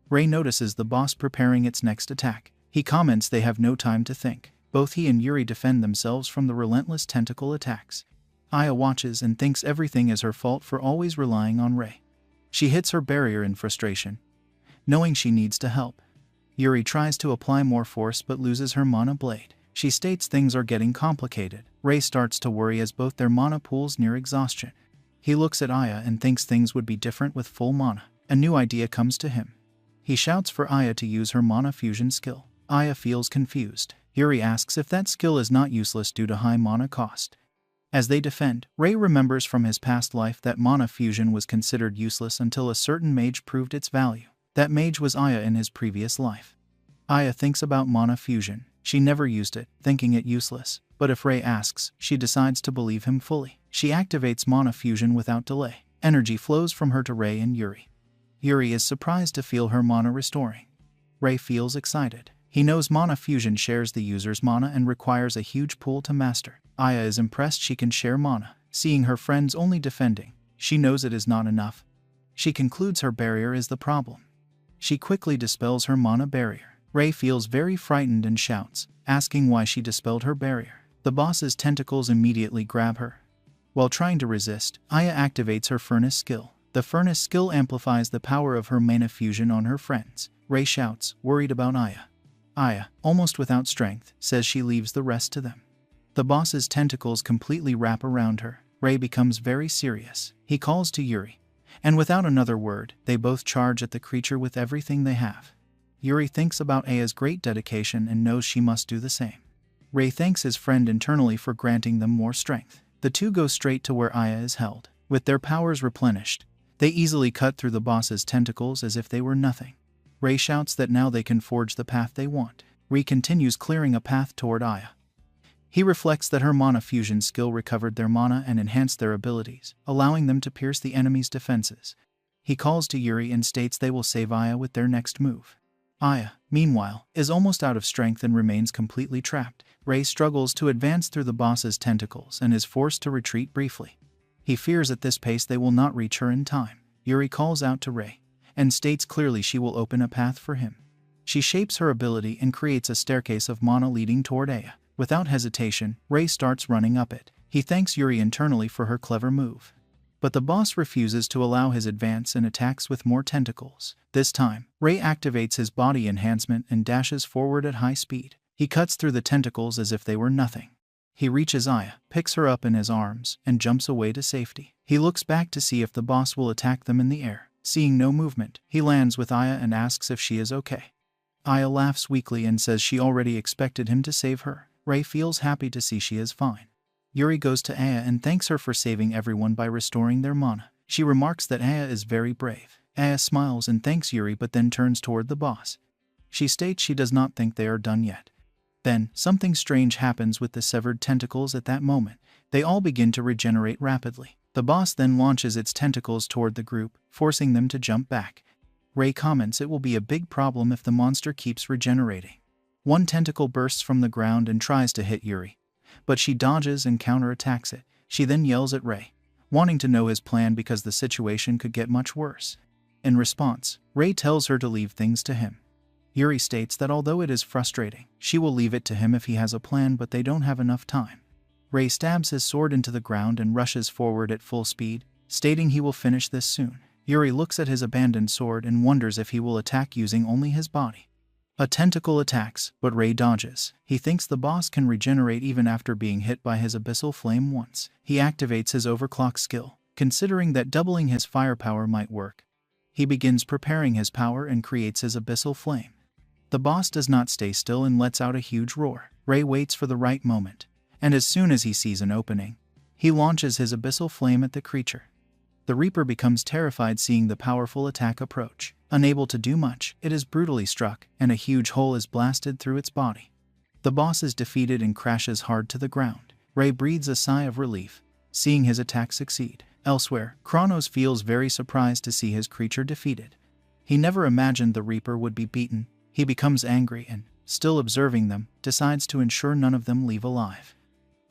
S1: Rei notices the boss preparing its next attack. He comments they have no time to think. Both he and Yuri defend themselves from the relentless tentacle attacks. Aya watches and thinks everything is her fault for always relying on Rei. She hits her barrier in frustration, knowing she needs to help. Yuri tries to apply more force but loses her mana blade. She states things are getting complicated. Rei starts to worry as both their mana pools near exhaustion. He looks at Aya and thinks things would be different with full mana. A new idea comes to him. He shouts for Aya to use her mana fusion skill. Aya feels confused. Yuri asks if that skill is not useless due to high mana cost. As they defend, Rei remembers from his past life that mana fusion was considered useless until a certain mage proved its value. That mage was Aya in his previous life. Aya thinks about mana fusion. She never used it, thinking it useless. But if Rei asks, she decides to believe him fully. She activates mana fusion without delay. Energy flows from her to Rei and Yuri. Yuri is surprised to feel her mana restoring. Rei feels excited. He knows mana fusion shares the user's mana and requires a huge pool to master. Aya is impressed she can share mana, seeing her friends only defending. She knows it is not enough. She concludes her barrier is the problem. She quickly dispels her mana barrier. Rei feels very frightened and shouts, asking why she dispelled her barrier. The boss's tentacles immediately grab her. While trying to resist, Aya activates her furnace skill. The furnace skill amplifies the power of her mana fusion on her friends. Rei shouts, worried about Aya. Aya, almost without strength, says she leaves the rest to them. The boss's tentacles completely wrap around her. Rei becomes very serious. He calls to Yuri, and without another word, they both charge at the creature with everything they have. Yuri thinks about Aya's great dedication and knows she must do the same. Rei thanks his friend internally for granting them more strength. The two go straight to where Aya is held. With their powers replenished, they easily cut through the boss's tentacles as if they were nothing. Rei shouts that now they can forge the path they want. Rei continues clearing a path toward Aya. He reflects that her mana fusion skill recovered their mana and enhanced their abilities, allowing them to pierce the enemy's defenses. He calls to Yuri and states they will save Aya with their next move. Aya, meanwhile, is almost out of strength and remains completely trapped. Rei struggles to advance through the boss's tentacles and is forced to retreat briefly. He fears at this pace they will not reach her in time. Yuri calls out to Rei and states clearly she will open a path for him. She shapes her ability and creates a staircase of mana leading toward Aya. Without hesitation, Rei starts running up it. He thanks Yuri internally for her clever move. But the boss refuses to allow his advance and attacks with more tentacles. This time, Rei activates his body enhancement and dashes forward at high speed. He cuts through the tentacles as if they were nothing. He reaches Aya, picks her up in his arms, and jumps away to safety. He looks back to see if the boss will attack them in the air. Seeing no movement, he lands with Aya and asks if she is okay. Aya laughs weakly and says she already expected him to save her. Rei feels happy to see she is fine. Yuri goes to Aya and thanks her for saving everyone by restoring their mana. She remarks that Aya is very brave. Aya smiles and thanks Yuri but then turns toward the boss. She states she does not think they are done yet. Then, something strange happens with the severed tentacles at that moment. They all begin to regenerate rapidly. The boss then launches its tentacles toward the group, forcing them to jump back. Rei comments it will be a big problem if the monster keeps regenerating. One tentacle bursts from the ground and tries to hit Yuri, but she dodges and counterattacks it. She then yells at Rei, wanting to know his plan because the situation could get much worse. In response, Rei tells her to leave things to him. Yuri states that although it is frustrating, she will leave it to him if he has a plan, but they don't have enough time. Rei stabs his sword into the ground and rushes forward at full speed, stating he will finish this soon. Yuri looks at his abandoned sword and wonders if he will attack using only his body. A tentacle attacks, but Rei dodges. He thinks the boss can regenerate even after being hit by his abyssal flame once. He activates his overclock skill, considering that doubling his firepower might work. He begins preparing his power and creates his abyssal flame. The boss does not stay still and lets out a huge roar. Rei waits for the right moment, and as soon as he sees an opening, he launches his abyssal flame at the creature. The Reaper becomes terrified seeing the powerful attack approach. Unable to do much, it is brutally struck, and a huge hole is blasted through its body. The boss is defeated and crashes hard to the ground. Rei breathes a sigh of relief, seeing his attack succeed. Elsewhere, Kronos feels very surprised to see his creature defeated. He never imagined the Reaper would be beaten. He becomes angry and, still observing them, decides to ensure none of them leave alive.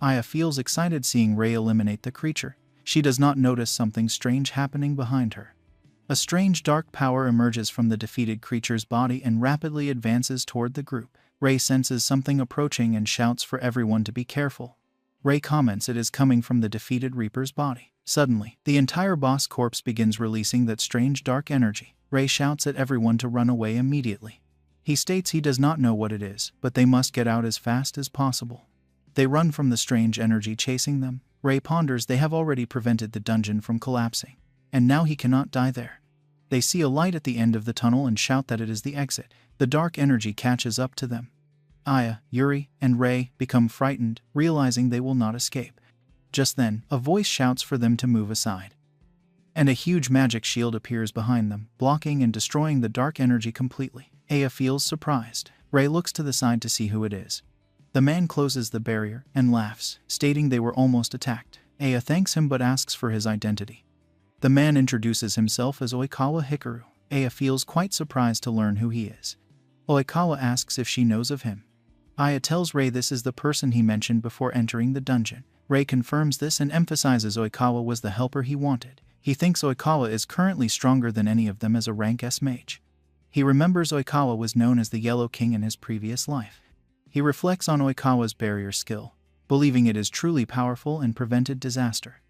S1: Aya feels excited seeing Rei eliminate the creature. She does not notice something strange happening behind her. A strange dark power emerges from the defeated creature's body and rapidly advances toward the group. Rei senses something approaching and shouts for everyone to be careful. Rei comments it is coming from the defeated Reaper's body. Suddenly, the entire boss corpse begins releasing that strange dark energy. Rei shouts at everyone to run away immediately. He states he does not know what it is, but they must get out as fast as possible. They run from the strange energy chasing them. Ray ponders they have already prevented the dungeon from collapsing, and now he cannot die there. They see a light at the end of the tunnel and shout that it is the exit. The dark energy catches up to them. Aya, Yuri, and Ray become frightened, realizing they will not escape. Just then, a voice shouts for them to move aside, and a huge magic shield appears behind them, blocking and destroying the dark energy completely. Aya feels surprised. Ray looks to the side to see who it is. The man closes the barrier and laughs, stating they were almost attacked. Aya thanks him but asks for his identity. The man introduces himself as Oikawa Hikaru. Aya feels quite surprised to learn who he is. Oikawa asks if she knows of him. Aya tells Ray this is the person he mentioned before entering the dungeon. Ray confirms this and emphasizes Oikawa was the helper he wanted. He thinks Oikawa is currently stronger than any of them as a rank S mage. He remembers Oikawa was known as the Yellow King in his previous life. He reflects on Oikawa's barrier skill, believing it is truly powerful and prevented disaster.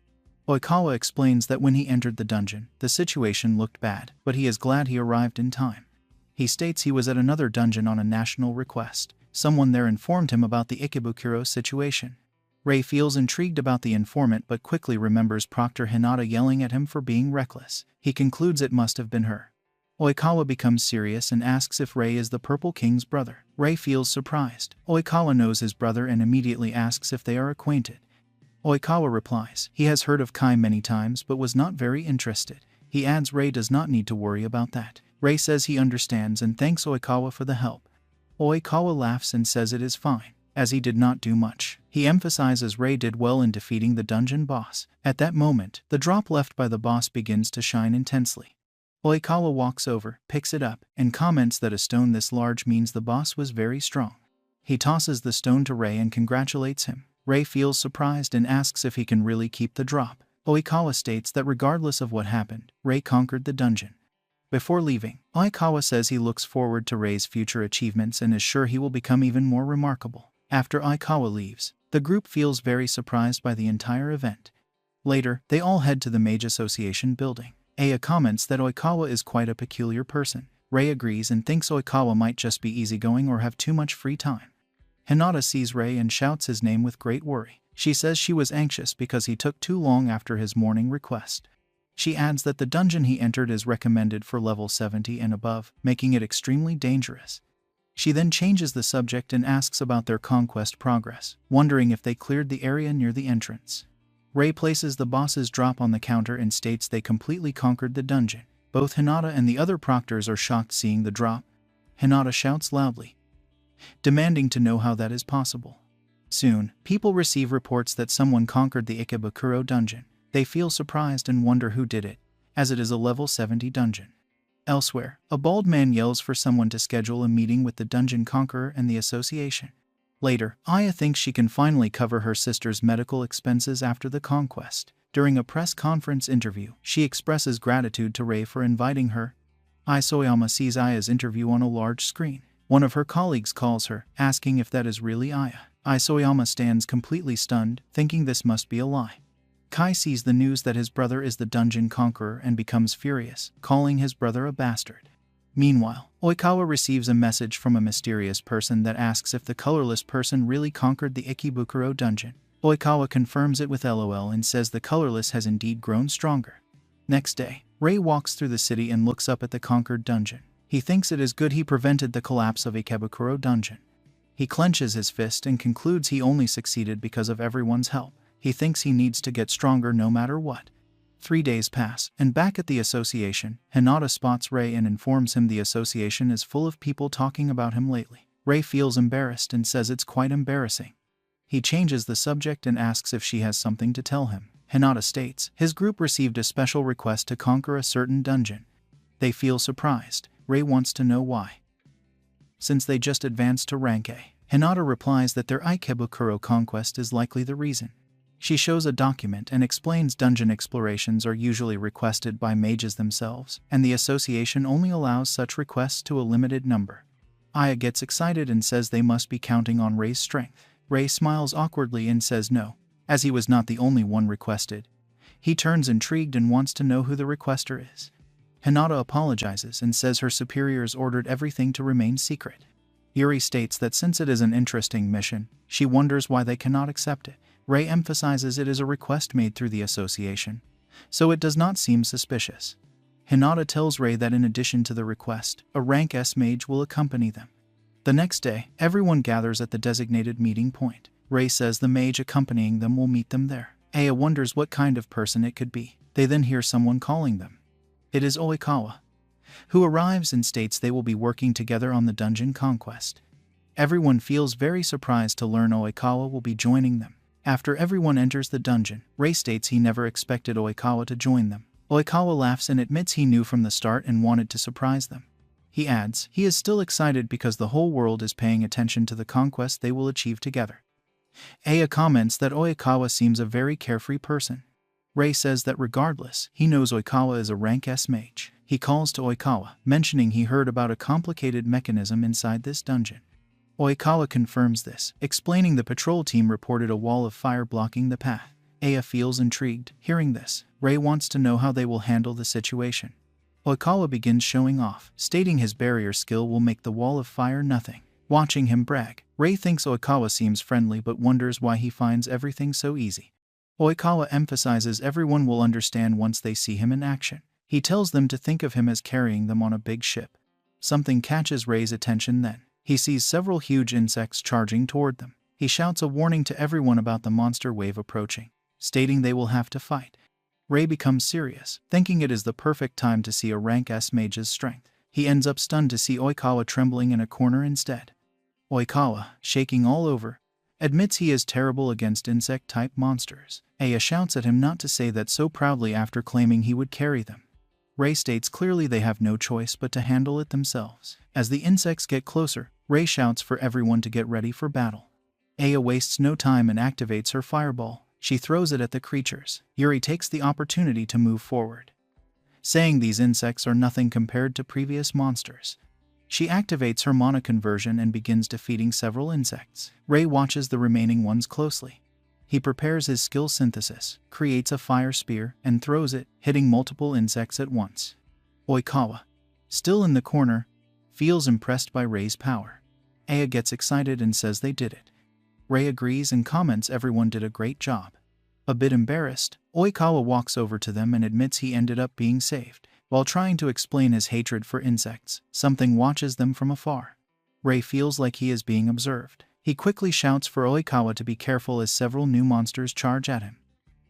S1: Oikawa explains that when he entered the dungeon, the situation looked bad, but he is glad he arrived in time. He states he was at another dungeon on a national request. Someone there informed him about the Ikebukuro situation. Ray feels intrigued about the informant but quickly remembers Proctor Hinata yelling at him for being reckless. He concludes it must have been her. Oikawa becomes serious and asks if Ray is the Purple King's brother. Ray feels surprised. Oikawa knows his brother and immediately asks if they are acquainted. Oikawa replies he has heard of Kai many times but was not very interested. He adds Ray does not need to worry about that. Ray says he understands and thanks Oikawa for the help. Oikawa laughs and says it is fine, as he did not do much. He emphasizes Ray did well in defeating the dungeon boss. At that moment, the drop left by the boss begins to shine intensely. Oikawa walks over, picks it up, and comments that a stone this large means the boss was very strong. He tosses the stone to Ray and congratulates him. Ray feels surprised and asks if he can really keep the drop. Oikawa states that regardless of what happened, Ray conquered the dungeon. Before leaving, Oikawa says he looks forward to Ray's future achievements and is sure he will become even more remarkable. After Oikawa leaves, the group feels very surprised by the entire event. Later, they all head to the Mage Association building. Aya comments that Oikawa is quite a peculiar person. Ray agrees and thinks Oikawa might just be easygoing or have too much free time. Hinata sees Ray and shouts his name with great worry. She says she was anxious because he took too long after his morning request. She adds that the dungeon he entered is recommended for level 70 and above, making it extremely dangerous. She then changes the subject and asks about their conquest progress, wondering if they cleared the area near the entrance. Ray places the boss's drop on the counter and states they completely conquered the dungeon. Both Hinata and the other proctors are shocked seeing the drop. Hinata shouts loudly, demanding to know how that is possible. Soon, people receive reports that someone conquered the Ikebukuro dungeon. They feel surprised and wonder who did it, as it is a level 70 dungeon. Elsewhere, a bald man yells for someone to schedule a meeting with the dungeon conqueror and the association. Later, Aya thinks she can finally cover her sister's medical expenses after the conquest. During a press conference interview, she expresses gratitude to Ray for inviting her. Isoyama sees Aya's interview on a large screen. One of her colleagues calls her, asking if that is really Aya. Isoyama stands completely stunned, thinking this must be a lie. Kai sees the news that his brother is the dungeon conqueror and becomes furious, calling his brother a bastard. Meanwhile, Oikawa receives a message from a mysterious person that asks if the colorless person really conquered the Ikebukuro dungeon. Oikawa confirms it with LOL and says the colorless has indeed grown stronger. Next day, Ray walks through the city and looks up at the conquered dungeon. He thinks it is good he prevented the collapse of Ikebukuro dungeon. He clenches his fist and concludes he only succeeded because of everyone's help. He thinks he needs to get stronger no matter what. 3 days pass, and back at the association, Hinata spots Ray and informs him the association is full of people talking about him lately. Ray feels embarrassed and says it's quite embarrassing. He changes the subject and asks if she has something to tell him. Hinata states his group received a special request to conquer a certain dungeon. They feel surprised. Ray wants to know why. Since they just advanced to rank A, Hinata replies that their Ikebukuro conquest is likely the reason. She shows a document and explains dungeon explorations are usually requested by mages themselves, and the association only allows such requests to a limited number. Aya gets excited and says they must be counting on Ray's strength. Ray smiles awkwardly and says no, as he was not the only one requested. He turns intrigued and wants to know who the requester is. Hinata apologizes and says her superiors ordered everything to remain secret. Yuri states that since it is an interesting mission, she wonders why they cannot accept it. Rei emphasizes it is a request made through the association, so it does not seem suspicious. Hinata tells Rei that in addition to the request, a rank S mage will accompany them. The next day, everyone gathers at the designated meeting point. Rei says the mage accompanying them will meet them there. Aya wonders what kind of person it could be. They then hear someone calling them. It is Oikawa, who arrives and states they will be working together on the dungeon conquest. Everyone feels very surprised to learn Oikawa will be joining them. After everyone enters the dungeon, Rei states he never expected Oikawa to join them. Oikawa laughs and admits he knew from the start and wanted to surprise them. He adds he is still excited because the whole world is paying attention to the conquest they will achieve together. Aya comments that Oikawa seems a very carefree person. Rei says that regardless, he knows Oikawa is a rank S mage. He calls to Oikawa, mentioning he heard about a complicated mechanism inside this dungeon. Oikawa confirms this, explaining the patrol team reported a wall of fire blocking the path. Aya feels intrigued. Hearing this, Rei wants to know how they will handle the situation. Oikawa begins showing off, stating his barrier skill will make the wall of fire nothing. Watching him brag, Rei thinks Oikawa seems friendly but wonders why he finds everything so easy. Oikawa emphasizes everyone will understand once they see him in action. He tells them to think of him as carrying them on a big ship. Something catches Rei's attention then. He sees several huge insects charging toward them. He shouts a warning to everyone about the monster wave approaching, stating they will have to fight. Rei becomes serious, thinking it is the perfect time to see a rank S mage's strength. He ends up stunned to see Oikawa trembling in a corner instead. Oikawa, shaking all over, admits he is terrible against insect-type monsters. Aya shouts at him not to say that so proudly after claiming he would carry them. Rei states clearly they have no choice but to handle it themselves. As the insects get closer, Rei shouts for everyone to get ready for battle. Aya wastes no time and activates her fireball. She throws it at the creatures. Yuri takes the opportunity to move forward, saying these insects are nothing compared to previous monsters. She activates her mana conversion and begins defeating several insects. Rei watches the remaining ones closely. He prepares his skill synthesis, creates a fire spear, and throws it, hitting multiple insects at once. Oikawa, still in the corner, feels impressed by Rei's power. Aya gets excited and says they did it. Rei agrees and comments everyone did a great job. A bit embarrassed, Oikawa walks over to them and admits he ended up being saved. While trying to explain his hatred for insects, something watches them from afar. Rei feels like he is being observed. He quickly shouts for Oikawa to be careful as several new monsters charge at him.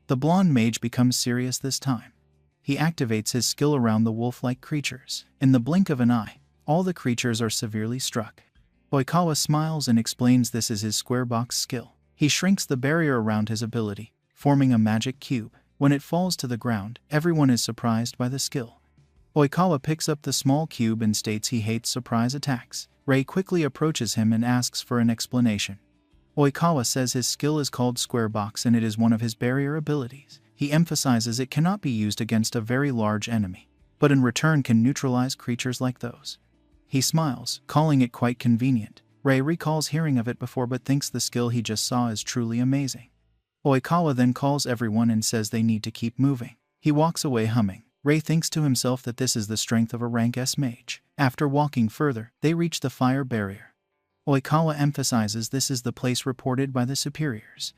S1: The blonde mage becomes serious this time. He activates his skill around the wolf-like creatures. In the blink of an eye, all the creatures are severely struck. Oikawa smiles and explains this is his square box skill. He shrinks the barrier around his ability, forming a magic cube. When it falls to the ground, everyone is surprised by the skill. Oikawa picks up the small cube and states he hates surprise attacks. Rei quickly approaches him and asks for an explanation. Oikawa says his skill is called Square Box and it is one of his barrier abilities. He emphasizes it cannot be used against a very large enemy, but in return can neutralize creatures like those. He smiles, calling it quite convenient. Rei recalls hearing of it before but thinks the skill he just saw is truly amazing. Oikawa then calls everyone and says they need to keep moving. He walks away humming. Rei thinks to himself that this is the strength of a rank S mage. After walking further, they reach the fire barrier. Oikawa emphasizes this is the place reported by the superiors.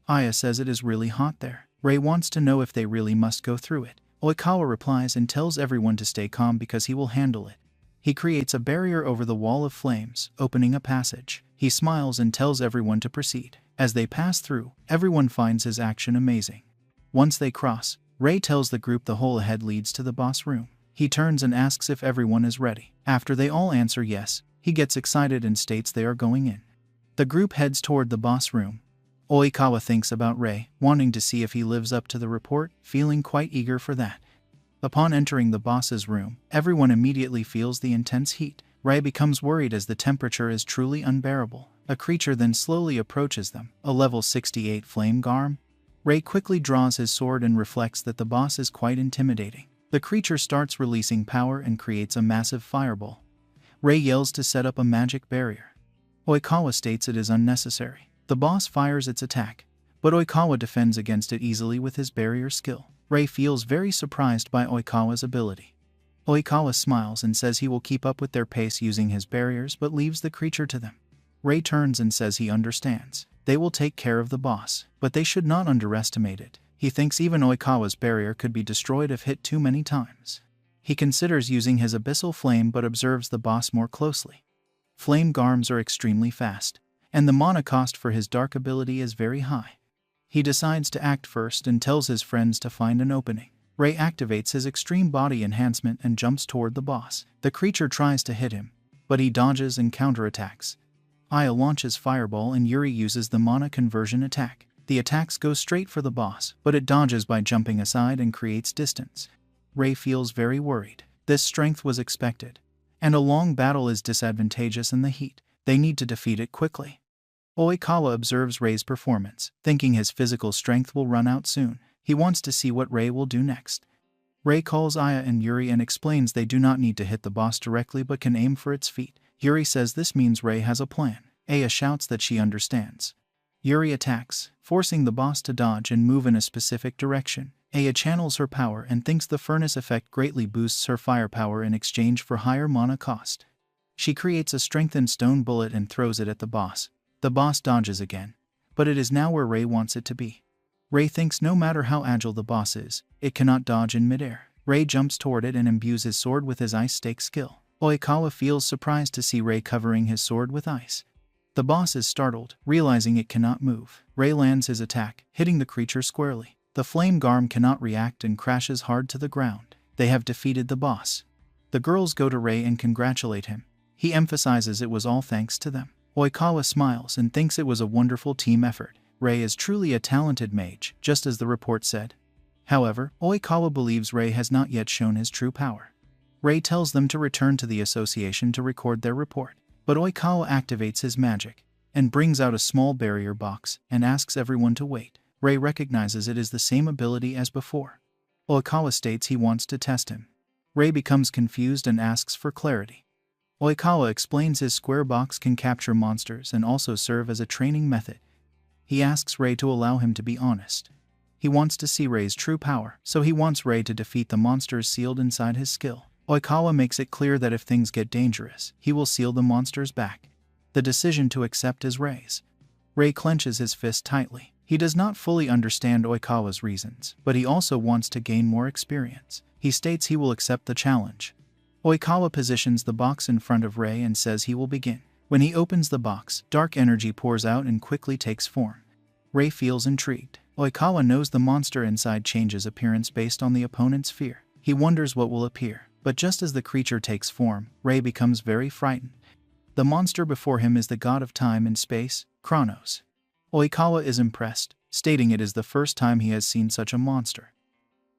S1: Aya says it is really hot there. Rei wants to know if they really must go through it. Oikawa replies and tells everyone to stay calm because he will handle it. He creates a barrier over the wall of flames, opening a passage. He smiles and tells everyone to proceed. As they pass through, everyone finds his action amazing. Once they cross, Rei tells the group the hole ahead leads to the boss room. He turns and asks if everyone is ready. After they all answer yes, he gets excited and states they are going in. The group heads toward the boss room. Oikawa thinks about Rei, wanting to see if he lives up to the report, feeling quite eager for that. Upon entering the boss's room, everyone immediately feels the intense heat. Rei becomes worried as the temperature is truly unbearable. A creature then slowly approaches them, a level 68 flame garm. Rei quickly draws his sword and reflects that the boss is quite intimidating. The creature starts releasing power and creates a massive fireball. Rei yells to set up a magic barrier. Oikawa states it is unnecessary. The boss fires its attack, but Oikawa defends against it easily with his barrier skill. Rei feels very surprised by Oikawa's ability. Oikawa smiles and says he will keep up with their pace using his barriers but leaves the creature to them. Rei turns and says he understands. They will take care of the boss, but they should not underestimate it. He thinks even Oikawa's barrier could be destroyed if hit too many times. He considers using his abyssal flame but observes the boss more closely. Flame garms are extremely fast, and the mana cost for his dark ability is very high. He decides to act first and tells his friends to find an opening. Rei activates his extreme body enhancement and jumps toward the boss. The creature tries to hit him, but he dodges and counterattacks. Aya launches Fireball and Yuri uses the mana conversion attack. The attacks go straight for the boss, but it dodges by jumping aside and creates distance. Rei feels very worried. This strength was expected, and a long battle is disadvantageous in the heat. They need to defeat it quickly. Oikawa observes Rei's performance, thinking his physical strength will run out soon. He wants to see what Rei will do next. Rei calls Aya and Yuri and explains they do not need to hit the boss directly but can aim for its feet. Yuri says this means Rei has a plan. Aya shouts that she understands. Yuri attacks, forcing the boss to dodge and move in a specific direction. Aya channels her power and thinks the furnace effect greatly boosts her firepower in exchange for higher mana cost. She creates a strengthened stone bullet and throws it at the boss. The boss dodges again, but it is now where Rei wants it to be. Rei thinks no matter how agile the boss is, it cannot dodge in midair. Rei jumps toward it and imbues his sword with his ice stake skill. Oikawa feels surprised to see Rei covering his sword with ice. The boss is startled, realizing it cannot move. Rei lands his attack, hitting the creature squarely. The flame garm cannot react and crashes hard to the ground. They have defeated the boss. The girls go to Rei and congratulate him. He emphasizes it was all thanks to them. Oikawa smiles and thinks it was a wonderful team effort. Rei is truly a talented mage, just as the report said. However, Oikawa believes Rei has not yet shown his true power. Rei tells them to return to the association to record their report, but Oikawa activates his magic and brings out a small barrier box and asks everyone to wait. Rei recognizes it is the same ability as before. Oikawa states he wants to test him. Rei becomes confused and asks for clarity. Oikawa explains his square box can capture monsters and also serve as a training method. He asks Rei to allow him to be honest. He wants to see Rei's true power, so he wants Rei to defeat the monsters sealed inside his skill. Oikawa makes it clear that if things get dangerous, he will seal the monsters back. The decision to accept is Rei's. Rei clenches his fist tightly. He does not fully understand Oikawa's reasons, but he also wants to gain more experience. He states he will accept the challenge. Oikawa positions the box in front of Rei and says he will begin. When he opens the box, dark energy pours out and quickly takes form. Rei feels intrigued. Oikawa knows the monster inside changes appearance based on the opponent's fear. He wonders what will appear, but just as the creature takes form, Rei becomes very frightened. The monster before him is the god of time and space, Kronos. Oikawa is impressed, stating it is the first time he has seen such a monster.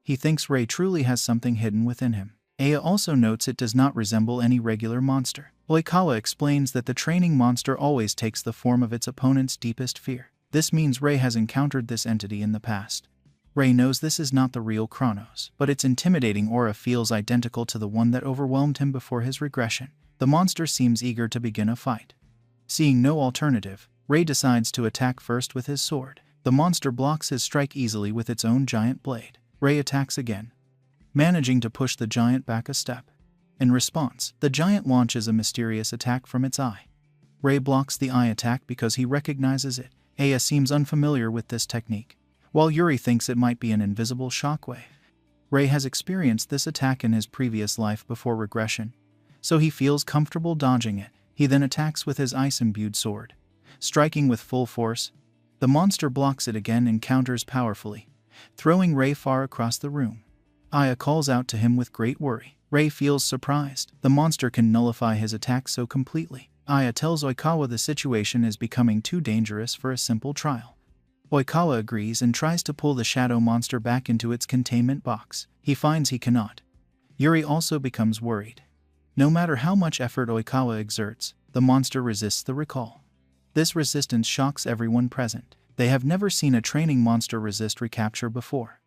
S1: He thinks Rei truly has something hidden within him. Aya also notes it does not resemble any regular monster. Oikawa explains that the training monster always takes the form of its opponent's deepest fear. This means Rei has encountered this entity in the past. Rei knows this is not the real Kronos, but its intimidating aura feels identical to the one that overwhelmed him before his regression. The monster seems eager to begin a fight. Seeing no alternative, Rei decides to attack first with his sword. The monster blocks his strike easily with its own giant blade. Rei attacks again, managing to push the giant back a step. In response, the giant launches a mysterious attack from its eye. Rei blocks the eye attack because he recognizes it. Aya seems unfamiliar with this technique, while Yuri thinks it might be an invisible shockwave. Rei has experienced this attack in his previous life before regression, so he feels comfortable dodging it. He then attacks with his ice-imbued sword, striking with full force. The monster blocks it again and counters powerfully, throwing Rei far across the room. Aya calls out to him with great worry. Rei feels surprised. The monster can nullify his attack so completely. Aya tells Oikawa the situation is becoming too dangerous for a simple trial. Oikawa agrees and tries to pull the shadow monster back into its containment box. He finds he cannot. Yuri also becomes worried. No matter how much effort Oikawa exerts, the monster resists the recall. This resistance shocks everyone present. They have never seen a training monster resist recapture before.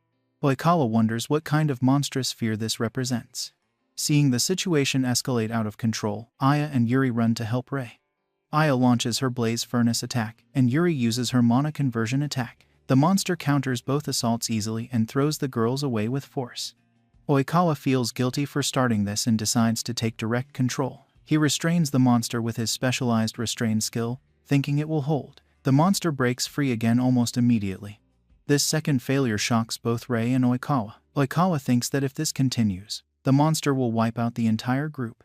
S1: Oikawa wonders what kind of monstrous fear this represents. Seeing the situation escalate out of control, Aya and Yuri run to help Rei. Aya launches her Blaze Furnace attack, and Yuri uses her Mana Conversion attack. The monster counters both assaults easily and throws the girls away with force. Oikawa feels guilty for starting this and decides to take direct control. He restrains the monster with his specialized restrain skill, thinking it will hold. The monster breaks free again almost immediately. This second failure shocks both Rei and Oikawa. Oikawa thinks that if this continues, the monster will wipe out the entire group.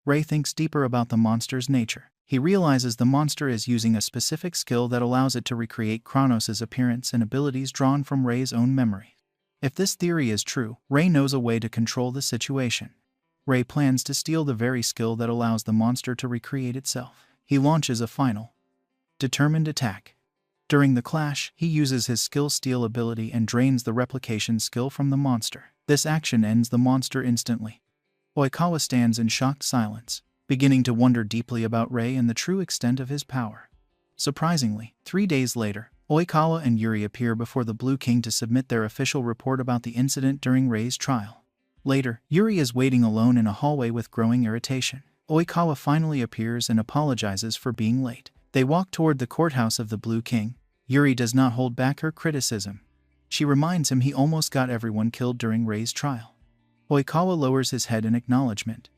S1: Rei thinks deeper about the monster's nature. He realizes the monster is using a specific skill that allows it to recreate Kronos' appearance and abilities drawn from Rei's own memory. If this theory is true, Rei knows a way to control the situation. Rei plans to steal the very skill that allows the monster to recreate itself. He launches a final, determined attack. During the clash, he uses his skill steal ability and drains the replication skill from the monster. This action ends the monster instantly. Oikawa stands in shocked silence, beginning to wonder deeply about Rei and the true extent of his power. Surprisingly, 3 days later, Oikawa and Yuri appear before the Blue King to submit their official report about the incident during Rei's trial. Later, Yuri is waiting alone in a hallway with growing irritation. Oikawa finally appears and apologizes for being late. They walk toward the courthouse of the Blue King. Yuri does not hold back her criticism. She reminds him he almost got everyone killed during Rei's trial. Oikawa lowers his head in acknowledgement.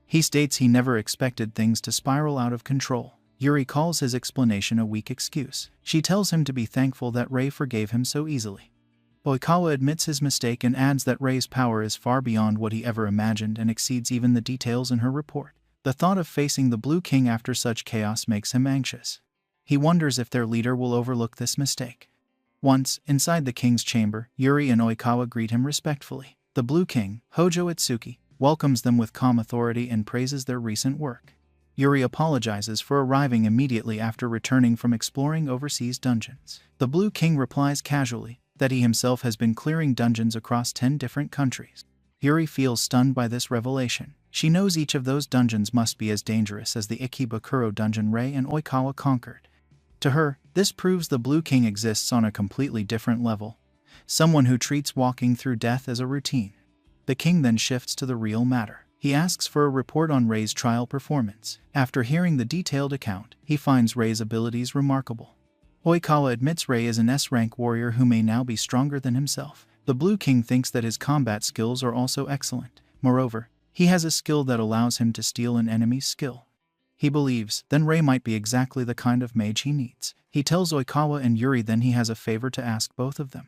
S1: He states he never expected things to spiral out of control. Yuri calls his explanation a weak excuse. She tells him to be thankful that Rei forgave him so easily. Oikawa admits his mistake and adds that Rei's power is far beyond what he ever imagined and exceeds even the details in her report. The thought of facing the Blue King after such chaos makes him anxious. He wonders if their leader will overlook this mistake. Once, inside the king's chamber, Yuri and Oikawa greet him respectfully. The Blue King, Hojo Itsuki, welcomes them with calm authority and praises their recent work. Yuri apologizes for arriving immediately after returning from exploring overseas dungeons. The Blue King replies casually that he himself has been clearing dungeons across 10 different countries. Yuri feels stunned by this revelation. She knows each of those dungeons must be as dangerous as the Ikebukuro dungeon Rei and Oikawa conquered. To her, this proves the Blue King exists on a completely different level, someone who treats walking through death as a routine. The king then shifts to the real matter. He asks for a report on Rei's trial performance. After hearing the detailed account, he finds Rei's abilities remarkable. Oikawa admits Rei is an S-rank warrior who may now be stronger than himself. The Blue King thinks that his combat skills are also excellent. Moreover, he has a skill that allows him to steal an enemy's skill. He believes, then Rei might be exactly the kind of mage he needs. He tells Oikawa and Yuri then he has a favor to ask both of them.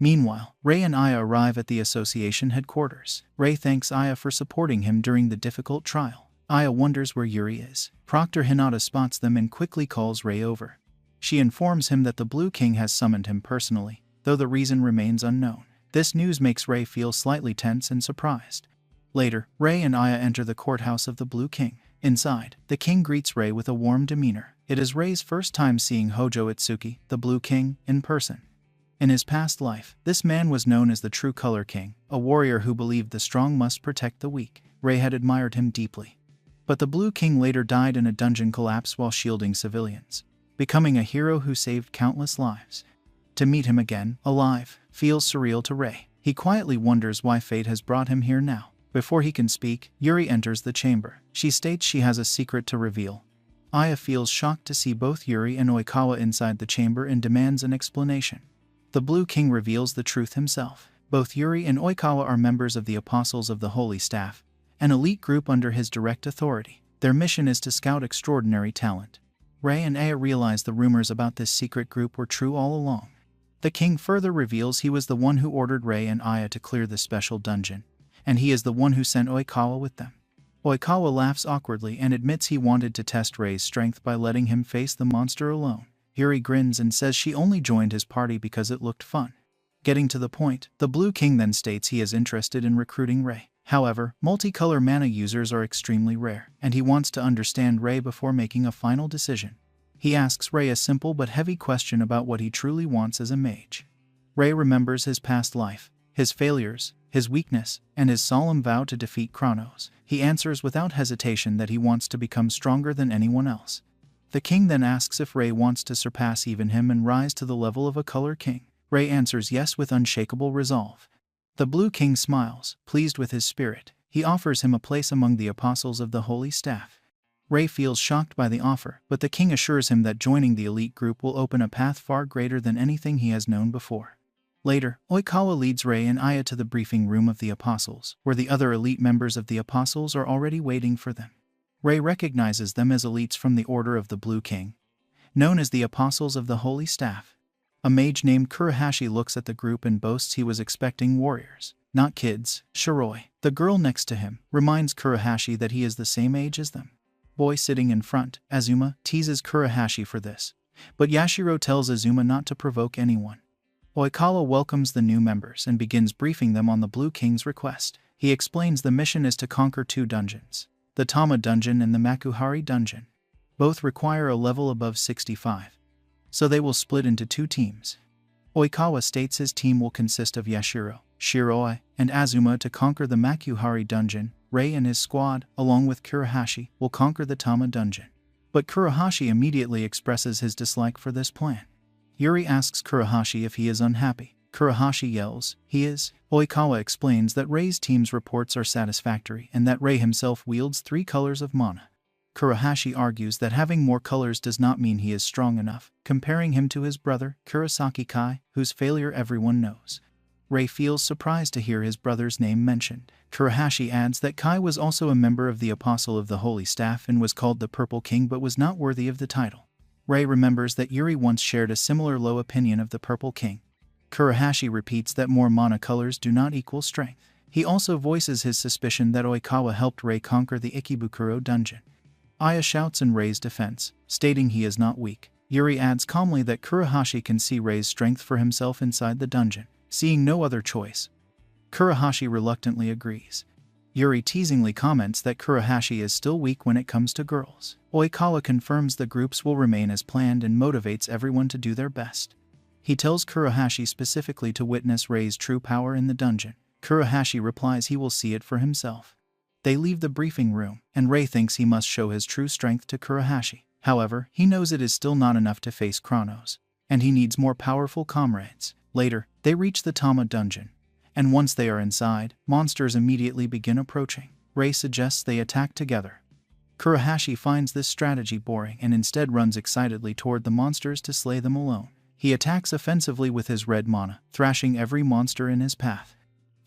S1: Meanwhile, Rei and Aya arrive at the association headquarters. Rei thanks Aya for supporting him during the difficult trial. Aya wonders where Yuri is. Proctor Hinata spots them and quickly calls Rei over. She informs him that the Blue King has summoned him personally, though the reason remains unknown. This news makes Rei feel slightly tense and surprised. Later, Rei and Aya enter the courthouse of the Blue King. Inside, the king greets Rei with a warm demeanor. It is Rei's first time seeing Hojo Itsuki, the Blue King, in person. In his past life, this man was known as the True Color King, a warrior who believed the strong must protect the weak. Rei had admired him deeply. But the Blue King later died in a dungeon collapse while shielding civilians, becoming a hero who saved countless lives. To meet him again, alive, feels surreal to Rei. He quietly wonders why fate has brought him here now. Before he can speak, Yuri enters the chamber. She states she has a secret to reveal. Aya feels shocked to see both Yuri and Oikawa inside the chamber and demands an explanation. The Blue King reveals the truth himself. Both Yuri and Oikawa are members of the Apostles of the Holy Staff, an elite group under his direct authority. Their mission is to scout extraordinary talent. Rei and Aya realize the rumors about this secret group were true all along. The king further reveals he was the one who ordered Rei and Aya to clear the special dungeon, and he is the one who sent Oikawa with them. Oikawa laughs awkwardly and admits he wanted to test Rei's strength by letting him face the monster alone. Yuri grins and says she only joined his party because it looked fun. Getting to the point, the Blue King then states he is interested in recruiting Rei. However, multicolor mana users are extremely rare, and he wants to understand Rei before making a final decision. He asks Rei a simple but heavy question about what he truly wants as a mage. Rei remembers his past life, his failures, his weakness, and his solemn vow to defeat Kronos. He answers without hesitation that he wants to become stronger than anyone else. The king then asks if Rei wants to surpass even him and rise to the level of a color king. Rei answers yes with unshakable resolve. The Blue King smiles, pleased with his spirit. He offers him a place among the Apostles of the Holy Staff. Rei feels shocked by the offer, but the king assures him that joining the elite group will open a path far greater than anything he has known before. Later, Oikawa leads Rei and Aya to the briefing room of the Apostles, where the other elite members of the Apostles are already waiting for them. Rei recognizes them as elites from the Order of the Blue King, known as the Apostles of the Holy Staff. A mage named Kurohashi looks at the group and boasts he was expecting warriors, not kids. Shiroi, the girl next to him, reminds Kurohashi that he is the same age as them. Boy sitting in front, Azuma, teases Kurohashi for this, but Yashiro tells Azuma not to provoke anyone. Oikawa welcomes the new members and begins briefing them on the Blue King's request. He explains the mission is to conquer 2 dungeons, the Tama Dungeon and the Makuhari Dungeon. Both require a level above 65, so they will split into 2 teams. Oikawa states his team will consist of Yashiro, Shiroi, and Azuma to conquer the Makuhari Dungeon. Rei and his squad, along with Kurohashi, will conquer the Tama Dungeon. But Kurohashi immediately expresses his dislike for this plan. Yuri asks Kurohashi if he is unhappy. Kurohashi yells, he is. Oikawa explains that Rei's team's reports are satisfactory and that Rei himself wields 3 colors of mana. Kurohashi argues that having more colors does not mean he is strong enough, comparing him to his brother, Kurosaki Kai, whose failure everyone knows. Rei feels surprised to hear his brother's name mentioned. Kurohashi adds that Kai was also a member of the Apostle of the Holy Staff and was called the Purple King but was not worthy of the title. Rei remembers that Yuri once shared a similar low opinion of the Purple King. Kurohashi repeats that more mana colors do not equal strength. He also voices his suspicion that Oikawa helped Rei conquer the Ikebukuro dungeon. Aya shouts in Rei's defense, stating he is not weak. Yuri adds calmly that Kurohashi can see Rei's strength for himself inside the dungeon, seeing no other choice. Kurohashi reluctantly agrees. Yuri teasingly comments that Kurohashi is still weak when it comes to girls. Oikawa confirms the groups will remain as planned and motivates everyone to do their best. He tells Kurohashi specifically to witness Rei's true power in the dungeon. Kurohashi replies he will see it for himself. They leave the briefing room, and Rei thinks he must show his true strength to Kurohashi. However, he knows it is still not enough to face Kronos, and he needs more powerful comrades. Later, they reach the Tama dungeon, and once they are inside, monsters immediately begin approaching. Rei suggests they attack together. Kurohashi finds this strategy boring and instead runs excitedly toward the monsters to slay them alone. He attacks offensively with his red mana, thrashing every monster in his path.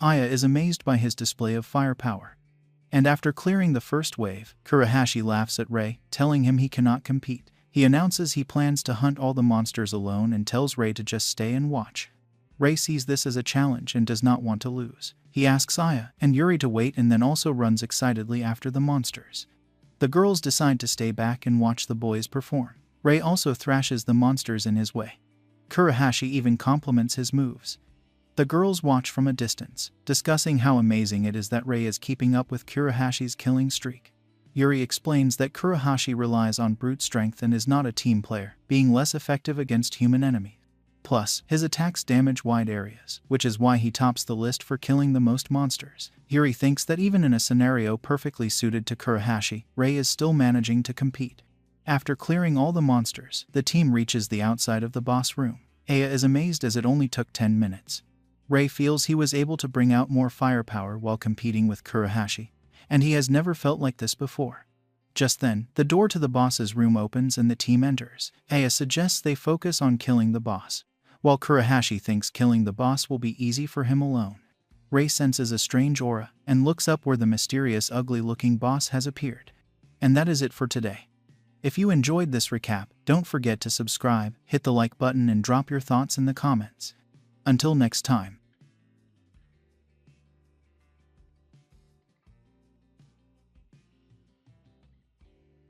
S1: Aya is amazed by his display of firepower. And after clearing the first wave, Kurohashi laughs at Rei, telling him he cannot compete. He announces he plans to hunt all the monsters alone and tells Rei to just stay and watch. Rei sees this as a challenge and does not want to lose. He asks Aya and Yuri to wait and then also runs excitedly after the monsters. The girls decide to stay back and watch the boys perform. Rei also thrashes the monsters in his way. Kurohashi even compliments his moves. The girls watch from a distance, discussing how amazing it is that Rei is keeping up with Kurohashi's killing streak. Yuri explains that Kurohashi relies on brute strength and is not a team player, being less effective against human enemies. Plus, his attacks damage wide areas, which is why he tops the list for killing the most monsters. Yuri thinks that even in a scenario perfectly suited to Kurohashi, Rei is still managing to compete. After clearing all the monsters, the team reaches the outside of the boss room. Aya is amazed as it only took 10 minutes. Rei feels he was able to bring out more firepower while competing with Kurohashi, and he has never felt like this before. Just then, the door to the boss's room opens and the team enters. Aya suggests they focus on killing the boss, while Kurohashi thinks killing the boss will be easy for him alone. Rei senses a strange aura and looks up where the mysterious ugly-looking boss has appeared. And that is it for today. If you enjoyed this recap, don't forget to subscribe, hit the like button and drop your thoughts in the comments. Until next time.